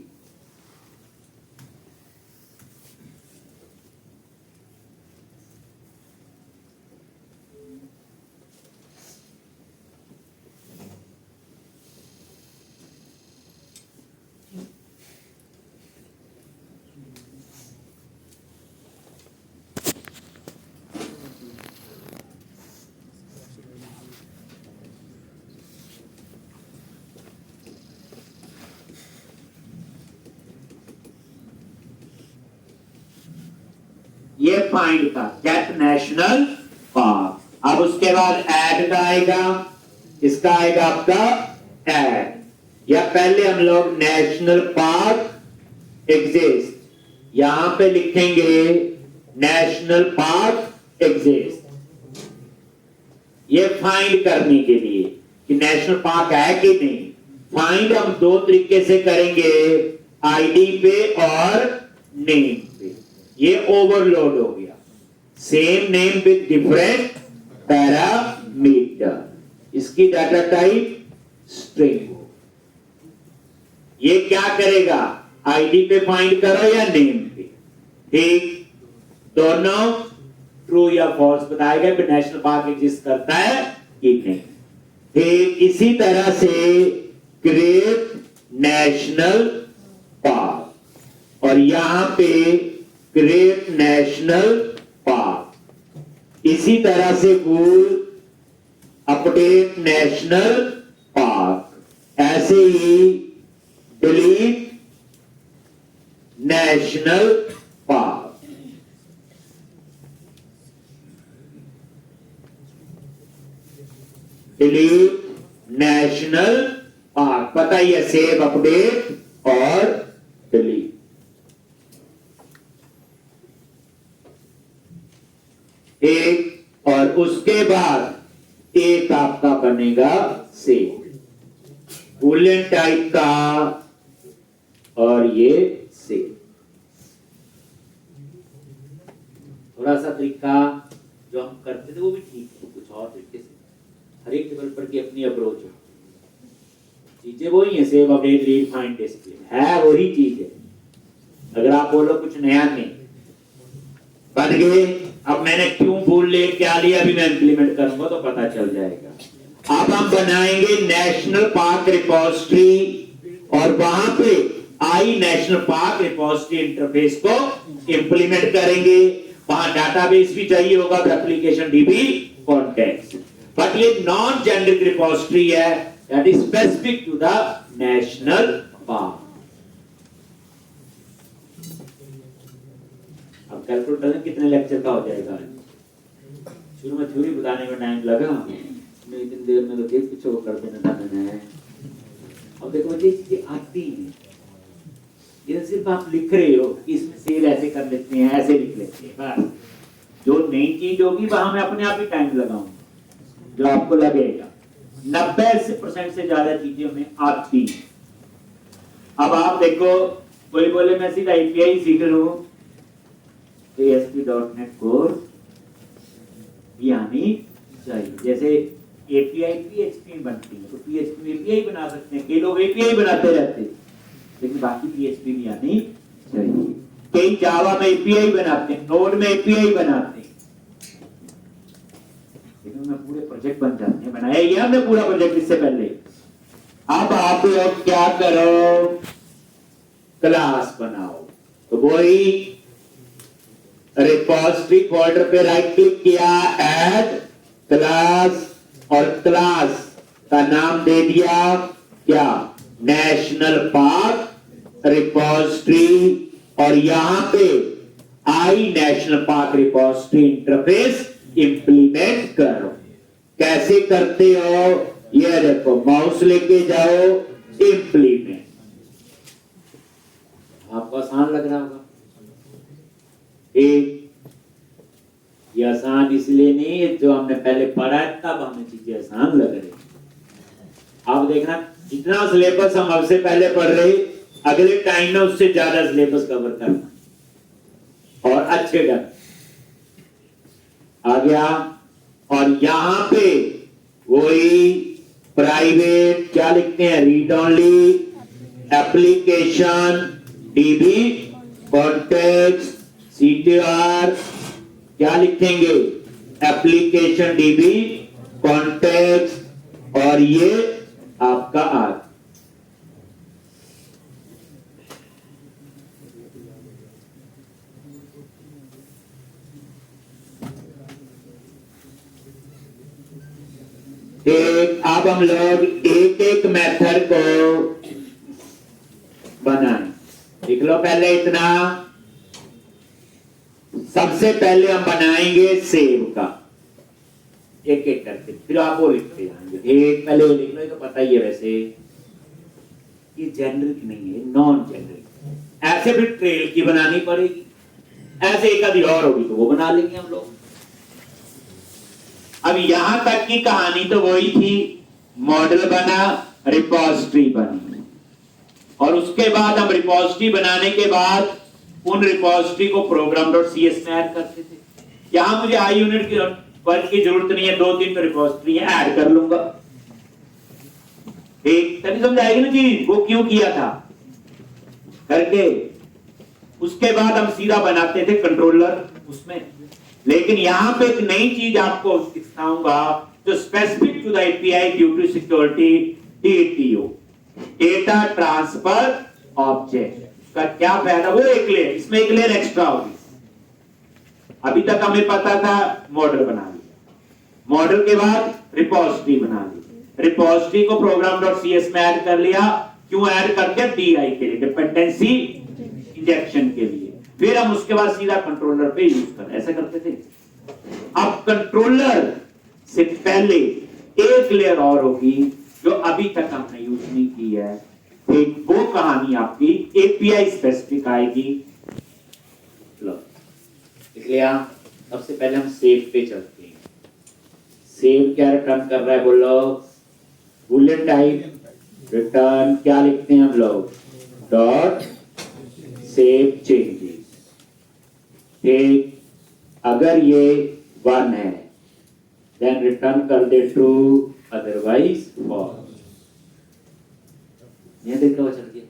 A: ये फाइंड का गेट नेशनल पार्क। अब उसके बाद ऐड का आएगा, इसका आएगा आपका ऐड, या पहले हम लोग नेशनल पार्क एग्जिस्ट, यहां पे लिखेंगे नेशनल पार्क एग्जिस्ट, ये फाइंड करने के लिए कि नेशनल पार्क है कि नहीं। फाइंड हम दो तरीके से करेंगे, आईडी पे और नेम पे। ये ओवरलोड हो गया, same name with different parameter, इसकी डाटा टाइप स्ट्रिंग हो। ये क्या करेगा, आईडी पे फाइंड करो या नेम पे, ठीक, दोनों ट्रू या फॉल्स बताएगा कि नेशनल पार्क एग्जिस्ट करता है कि नहीं। ठीक इसी तरह से क्रिएट नेशनल पार्क, और यहां पे क्रिएट नेशनल पार्क, इसी तरह से गूगल अपडेट नेशनल पार्क, ऐसे ही delete national park. Delete national park, पता ही है, सेव, अपडेट और डिलीट। एक, और उसके बाद एक आपका बनेगा सेव, बूलियन टाइप का, और ये सेव। थोड़ा सा तरीका जो हम करते थे वो भी ठीक है, कुछ और तरीके से, हर एक डेवलपर की अपनी अप्रोच है, चीजें वही है, save, update, read, find, display है वही चीज है। अगर आप बोलो कुछ नया नहीं, बन गए, अब मैंने क्यों भूल ले क्या लिया, अभी मैं इंप्लीमेंट करूंगा तो पता चल जाएगा। अब हम बनाएंगे नेशनल पार्क रिपोजिटरी, और वहां पे I national park repository interface को इंप्लीमेंट करेंगे। वहां डाटाबेस भी चाहिए होगा, एप्लीकेशन डीबी कॉन्टेक्स्ट, बट ये नॉन जेनरिक रिपोजिटरी है, that is specific to the national park. अब कैलकुलेट करें कितने लेक्चर का हो जाएगा। शुरू में थ्योरी बताने में टाइम लगा, मैं इतनी देर में तो देख पीछे को कर देना था मैंने। अब देखो ये चीजें आती हैं, ये सिर्फ आप लिख रहे हो कि इसमें सेल ऐसे कर लेते हैं, ऐसे लिख लेते हैं, बस। जो नई चीज होगी वहां मैं अपने आप ही टाइम लगाऊंगा, जो आपको लगेगा। 90% से ज्यादा चीजें हमें आती हैं। अब आप देखो, कोई बोले मैं सीधा एपीआई सीख लूं, ASP.NET कोर्स भी आनी चाहिए। जैसे एपीआई PHP बनती है, तो PHP में एपीआई बना सकते हैं, कई लोग एपीआई बनाते रहते हैं, लेकिन बाकी PHP भी आनी चाहिए। कई जावा में एपीआई बनाते हैं, नोड में एपीआई बनाते हैं, लेकिन में पूरे प्रोजेक्ट बन जाते हैं। बनाया ही हमने पूरा प्रोजेक्ट इससे पहले। अब आप लोग क्या करो, क्लास बनाओ। तो वही रिपोजिटरी फोल्डर पे राइट क्लिक किया, ऐड क्लास, और क्लास का नाम दे दिया क्या, नेशनल पार्क रिपोजिटरी। और यहां पे I national park repository interface implement करो। कैसे करते हो, ये देखो, माउस लेके जाओ, इंप्लीमेंट। आपको आसान लग रहा होगा। एक ये आसान इसलिए नहीं है, जो हमने पहले पढ़ा है तब हमें चीजें आसान लग रही। आप देखना, जितना सिलेबस हम अब से पहले पढ़ रहे, अगले टाइम में उससे ज्यादा सिलेबस कवर करना और अच्छे ढंग आ गया। और यहां पे वही प्राइवेट क्या लिखते हैं, read only application DB context CTR, क्या लिखेंगे, एप्लीकेशन डीबी कॉन्टेक्स्ट, और ये आपका आर। अब हम लोग एक एक मेथड को बनाएं। देख लो पहले इतना, सबसे पहले हम बनाएंगे सेव का, एक एक करके, फिर आप वो लिखते जाएंगे। एक पहले वो लिख लो, तो पता ही है वैसे ये जेनरिक नहीं है, नॉन जेनरिक। ऐसे भी ट्रेल की बनानी पड़ेगी, ऐसे एक आधी और होगी तो वो बना लेंगे हम लोग। अब यहां तक की कहानी तो वही थी, मॉडल बना, रिपोजिटरी बनी, और उसके बाद हम रिपोजिटरी बनाने के बाद उन रिपोजिटरी को program.cs में ऐड करते थे। यहां मुझे आई यूनिट की वर्क की जरूरत नहीं है, 2-3 तो रिपोजिटरी है, ऐड कर लूंगा। एक तभी समझ आएगी ना चीज, वो क्यों किया था करके। उसके बाद हम सीधा बनाते थे कंट्रोलर उसमें। लेकिन यहां पे एक नई चीज आपको सिखाऊंगा, जो specific to the API due to security, DTO, data transfer object का क्या फायदा, वो एक लेयर, इसमें एक लेयर एक्स्ट्रा होगी। अभी तक हमें पता था मॉडल बना लिया, मॉडल के बाद रिपोजिटरी बना ली, रिपोजिटरी को program.cs में ऐड कर लिया। क्यों ऐड करते हैं, डीआई के लिए, डिपेंडेंसी इंजेक्शन के लिए। फिर हम उसके बाद सीधा कंट्रोलर पे यूज कर, ऐसा करते थे। अब कंट्रोलर से पहले एक लेयर और होगी जो अभी तक हमने यूज नहीं की है। एक वो कहानी आपकी एपीआई स्पेसिफिक आएगी। इसलिए सबसे पहले हम सेव पे चलते हैं। सेव क्या रिटर्न कर रहा है, बोलो, बुलेट टाइप रिटर्न क्या लिखते हैं हम लोग, डॉट सेव चेंजेस। ठीक, अगर ये 1 है देन रिटर्न कर दे ट्रू, अदरवाइज फॉल्स। ये देख लो, चल गया।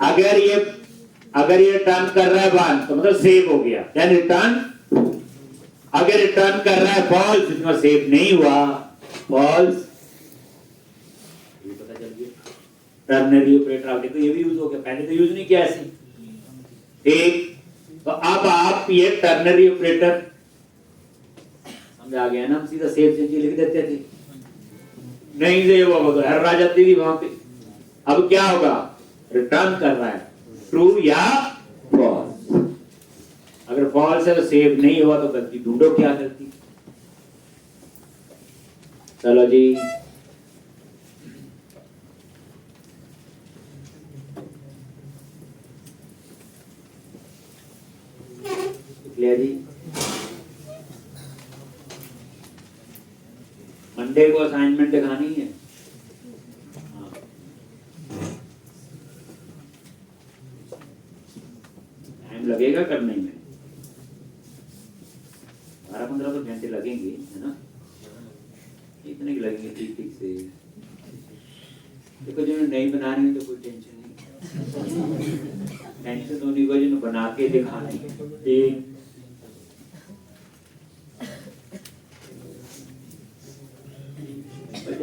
A: अगर ये रिटर्न कर रहा है 1 तो मतलब सेव हो गया, देन रिटर्न। अगर रिटर्न कर रहा है फॉल्स, इसमें सेव नहीं हुआ, फॉल्स। ये पता चल गया। टर्नरी ऑपरेटर आप देखो, ये भी यूज हो गया, पहले तो यूज नहीं किया ऐसे। ठीक, तो अब आप ये टर्नरी ऑपरेटर समझ आ गया ना, हम सीधा सेव चेंज लिख देते थे, नहीं सेव होगा तो एरर आ जाती थी वहां पे। अब क्या होगा, रिटर्न कर रहा है ट्रू या फॉल्स। अगर फॉल्स है तो सेव नहीं हुआ, तो गलती ढूंढो क्या गलती। चलो जी, क्लियर जी। मंडे को असाइनमेंट दिखानी है। टाइम लगेगा करने में, 12-15 तो घंटे लगेंगे, है ना, इतने लगेंगे ठीक ठीक से। देखो जो नहीं बना रही है तो कोई टेंशन नहीं। टेंशन होनी को जिन्होंने बना के दिखानी ठीक।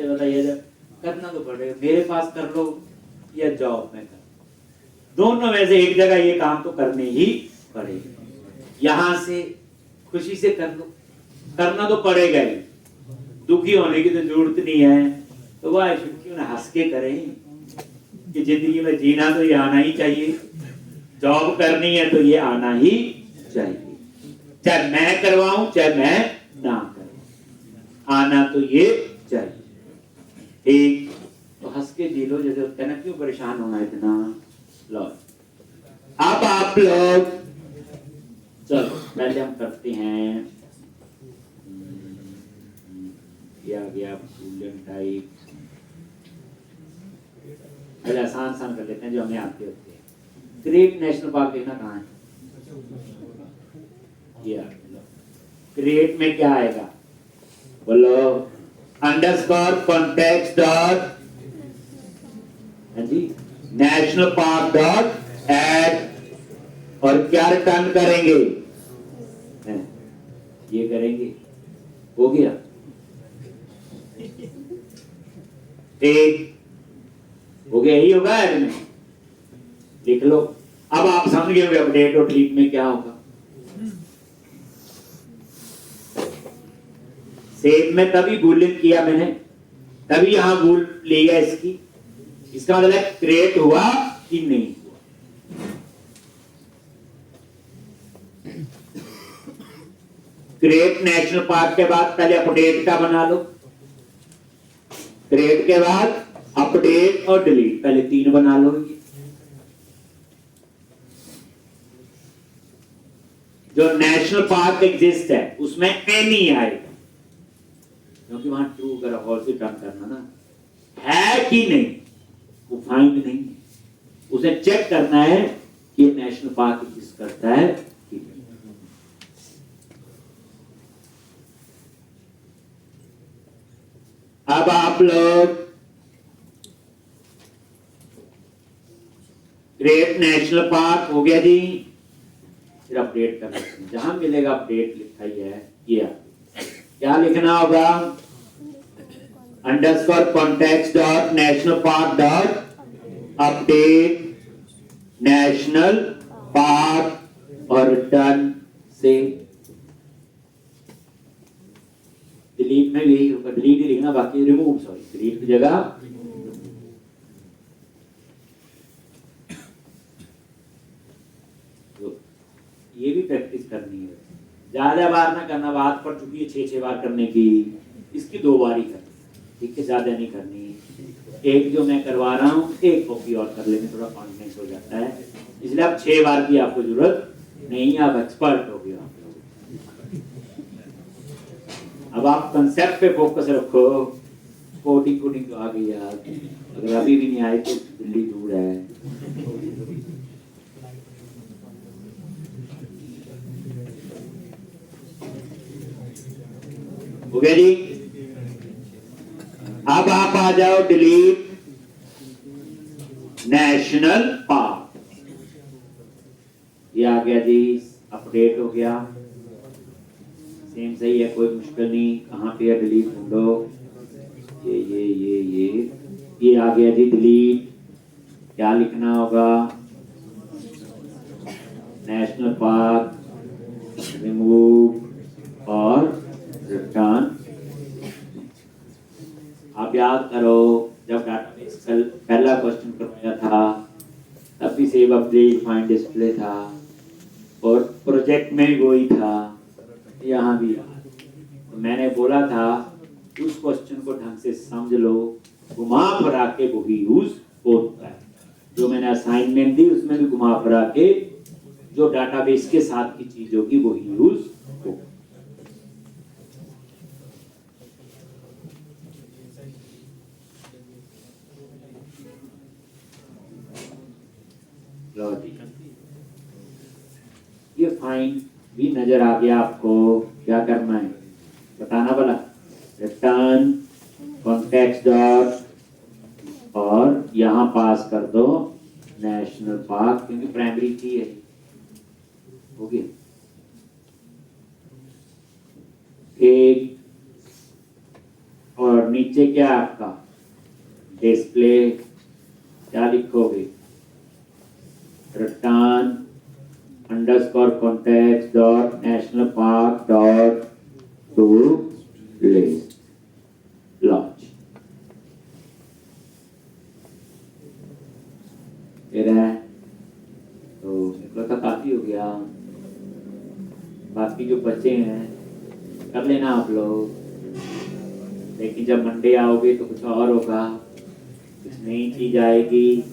A: बताइए जब करना तो पड़ेगा, मेरे पास कर लो या जॉब में कर, दोनों में से एक जगह ये काम तो करने ही पड़ेगा। यहां से खुशी से कर लो, करना तो पड़ेगा ही, दुखी होने की तो जरूरत नहीं है। तो वह क्यों ना हंस के करें कि जिंदगी में जीना तो ये आना ही चाहिए, जॉब करनी है तो ये आना ही चाहिए, चाहे मैं करवाऊं चाहे मैं ना करूं, आना तो ये चाहिए ठीक। तो हंस के जी लो, जैसे होता है ना, क्यों परेशान होना इतना। लो अब आप लोग चलो पहले हम करते हैं, ये आ गया बूलियन टाइप, पहले आसान आसान कर लेते हैं जो हमें आते होते हैं। क्रिएट नेशनल पार्क देखना कहाँ है, ये क्रिएट में क्या आएगा बोलो, अंडरस्कोर कॉन्टेक्स्ट डॉट जी नेशनल पार्क डॉट एड, और क्या रिटर्न करेंगे, ये करेंगे, हो गया ठीक, हो गया, यही होगा ऐड में, लिख लो। अब आप समझ गए अपडेट और डिलीट में क्या होगा। सेव में तभी बूलियन किया मैंने, तभी यहां बूल लिया इसकी, इसका मतलब क्रिएट हुआ कि नहीं हुआ। क्रिएट नेशनल पार्क के बाद पहले अपडेट का बना लो, क्रिएट के बाद अपडेट और डिलीट, पहले 3 बना लो। जो नेशनल पार्क एग्जिस्ट है उसमें एनी आएगा, क्योंकि वहां ट्रू कर और से टर्न करना ना है कि नहीं, वो फाइंड नहीं है, उसे चेक करना है कि नेशनल पार्क एग्जिस्ट करता है कि नहीं। अब आप लोग क्रिएट नेशनल पार्क हो गया जी, फिर अपडेट करना है, जहां मिलेगा अपडेट लिखा ही है, ये क्या लिखना होगा, underscore context dot national park dot update national park और रिटर्न से। डिलीट में भी यही होगा, डिलीट ही लिखना, बाकी रिमूव, सॉरी डिलीट की जगह तो ये भी प्रैक्टिस करनी है, ज्यादा बार ना करना, बात पड़ चुकी है 6-6 बार करने की, इसकी 2 बार ही करनी, ठीक है, ज्यादा नहीं करनी। एक जो मैं करवा रहा हूँ एक कॉपी और कर लेने, थोड़ा कॉन्फिडेंस हो जाता है, इसलिए अब 6 बार की आपको जरूरत नहीं, आप एक्सपर्ट हो गए आप लोग। अब आप कंसेप्ट पे फोकस रखो, कोडिंग कोडिंग तो आ गई यार, अगर अभी भी नहीं आए तो दिल्ली दूर है। हो गया जी। अब आप आ जाओ डिलीट नेशनल पार्क, ये आ गया जी, अपडेट हो गया, सेम सही है, कोई मुश्किल नहीं। कहाँ पे है डिलीट ढूंढो, ये आ गया जी डिलीट। क्या लिखना होगा, नेशनल पार्क रिमूव और रिटर्न। आप याद करो जब डाटाबेस पहला क्वेश्चन करवाया था तब भी सेव अपडेट फाइंड डिस्प्ले था, और प्रोजेक्ट में भी वही था, यहाँ भी तो मैंने बोला था उस क्वेश्चन को ढंग से समझ लो, घुमा फिरा के वही यूज होता है। जो मैंने असाइनमेंट दी उसमें भी घुमा फिरा के जो डाटाबेस के साथ की चीज होगी वही यूज हो। ये फाइंड भी नजर आ गया आपको, क्या करना है बताना बोला, रिटर्न कॉन्टेक्स्ट डॉट और यहां पास कर दो नेशनल पार्क, क्योंकि प्राइमरी की है, हो गया। एक और नीचे क्या है आपका डिस्प्ले, क्या लिखोगे, return underscore contact dot national park dot to list launch. फिर है तो मेरे को काफी हो गया, बाकी जो बचे हैं कर लेना आप लोग, लेकिन जब मंडे आओगे तो कुछ और होगा, कुछ नई चीज आएगी,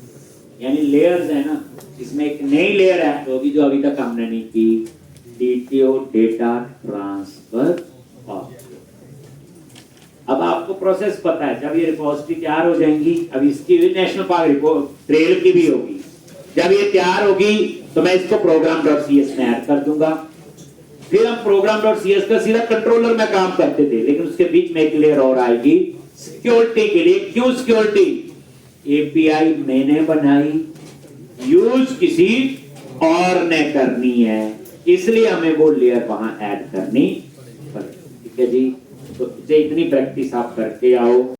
A: यानी लेयर्स है ना, इसमें एक नई लेयर ऐड होगी जो अभी तक हमने नहीं की, डीटीओ डेटा ट्रांसफर ऑप्शन। अब आपको प्रोसेस पता है, जब ये रिपोजिटरी तैयार हो जाएंगी, अब इसकी भी नेशनल पार्क रिपोर्ट ट्रेल की भी होगी, जब ये तैयार होगी तो मैं इसको program.cs में ऐड कर दूंगा। फिर हम program.cs का सीधा कंट्रोलर में काम करते थे, लेकिन उसके बीच में एक लेयर और आएगी सिक्योरिटी के लिए। क्यों सिक्योरिटी? एपीआई मैंने बनाई, यूज किसी और ने करनी है, इसलिए हमें वो लेयर वहां ऐड करनी पड़ेगी। ठीक है जी, तो इतनी प्रैक्टिस आप करके आओ।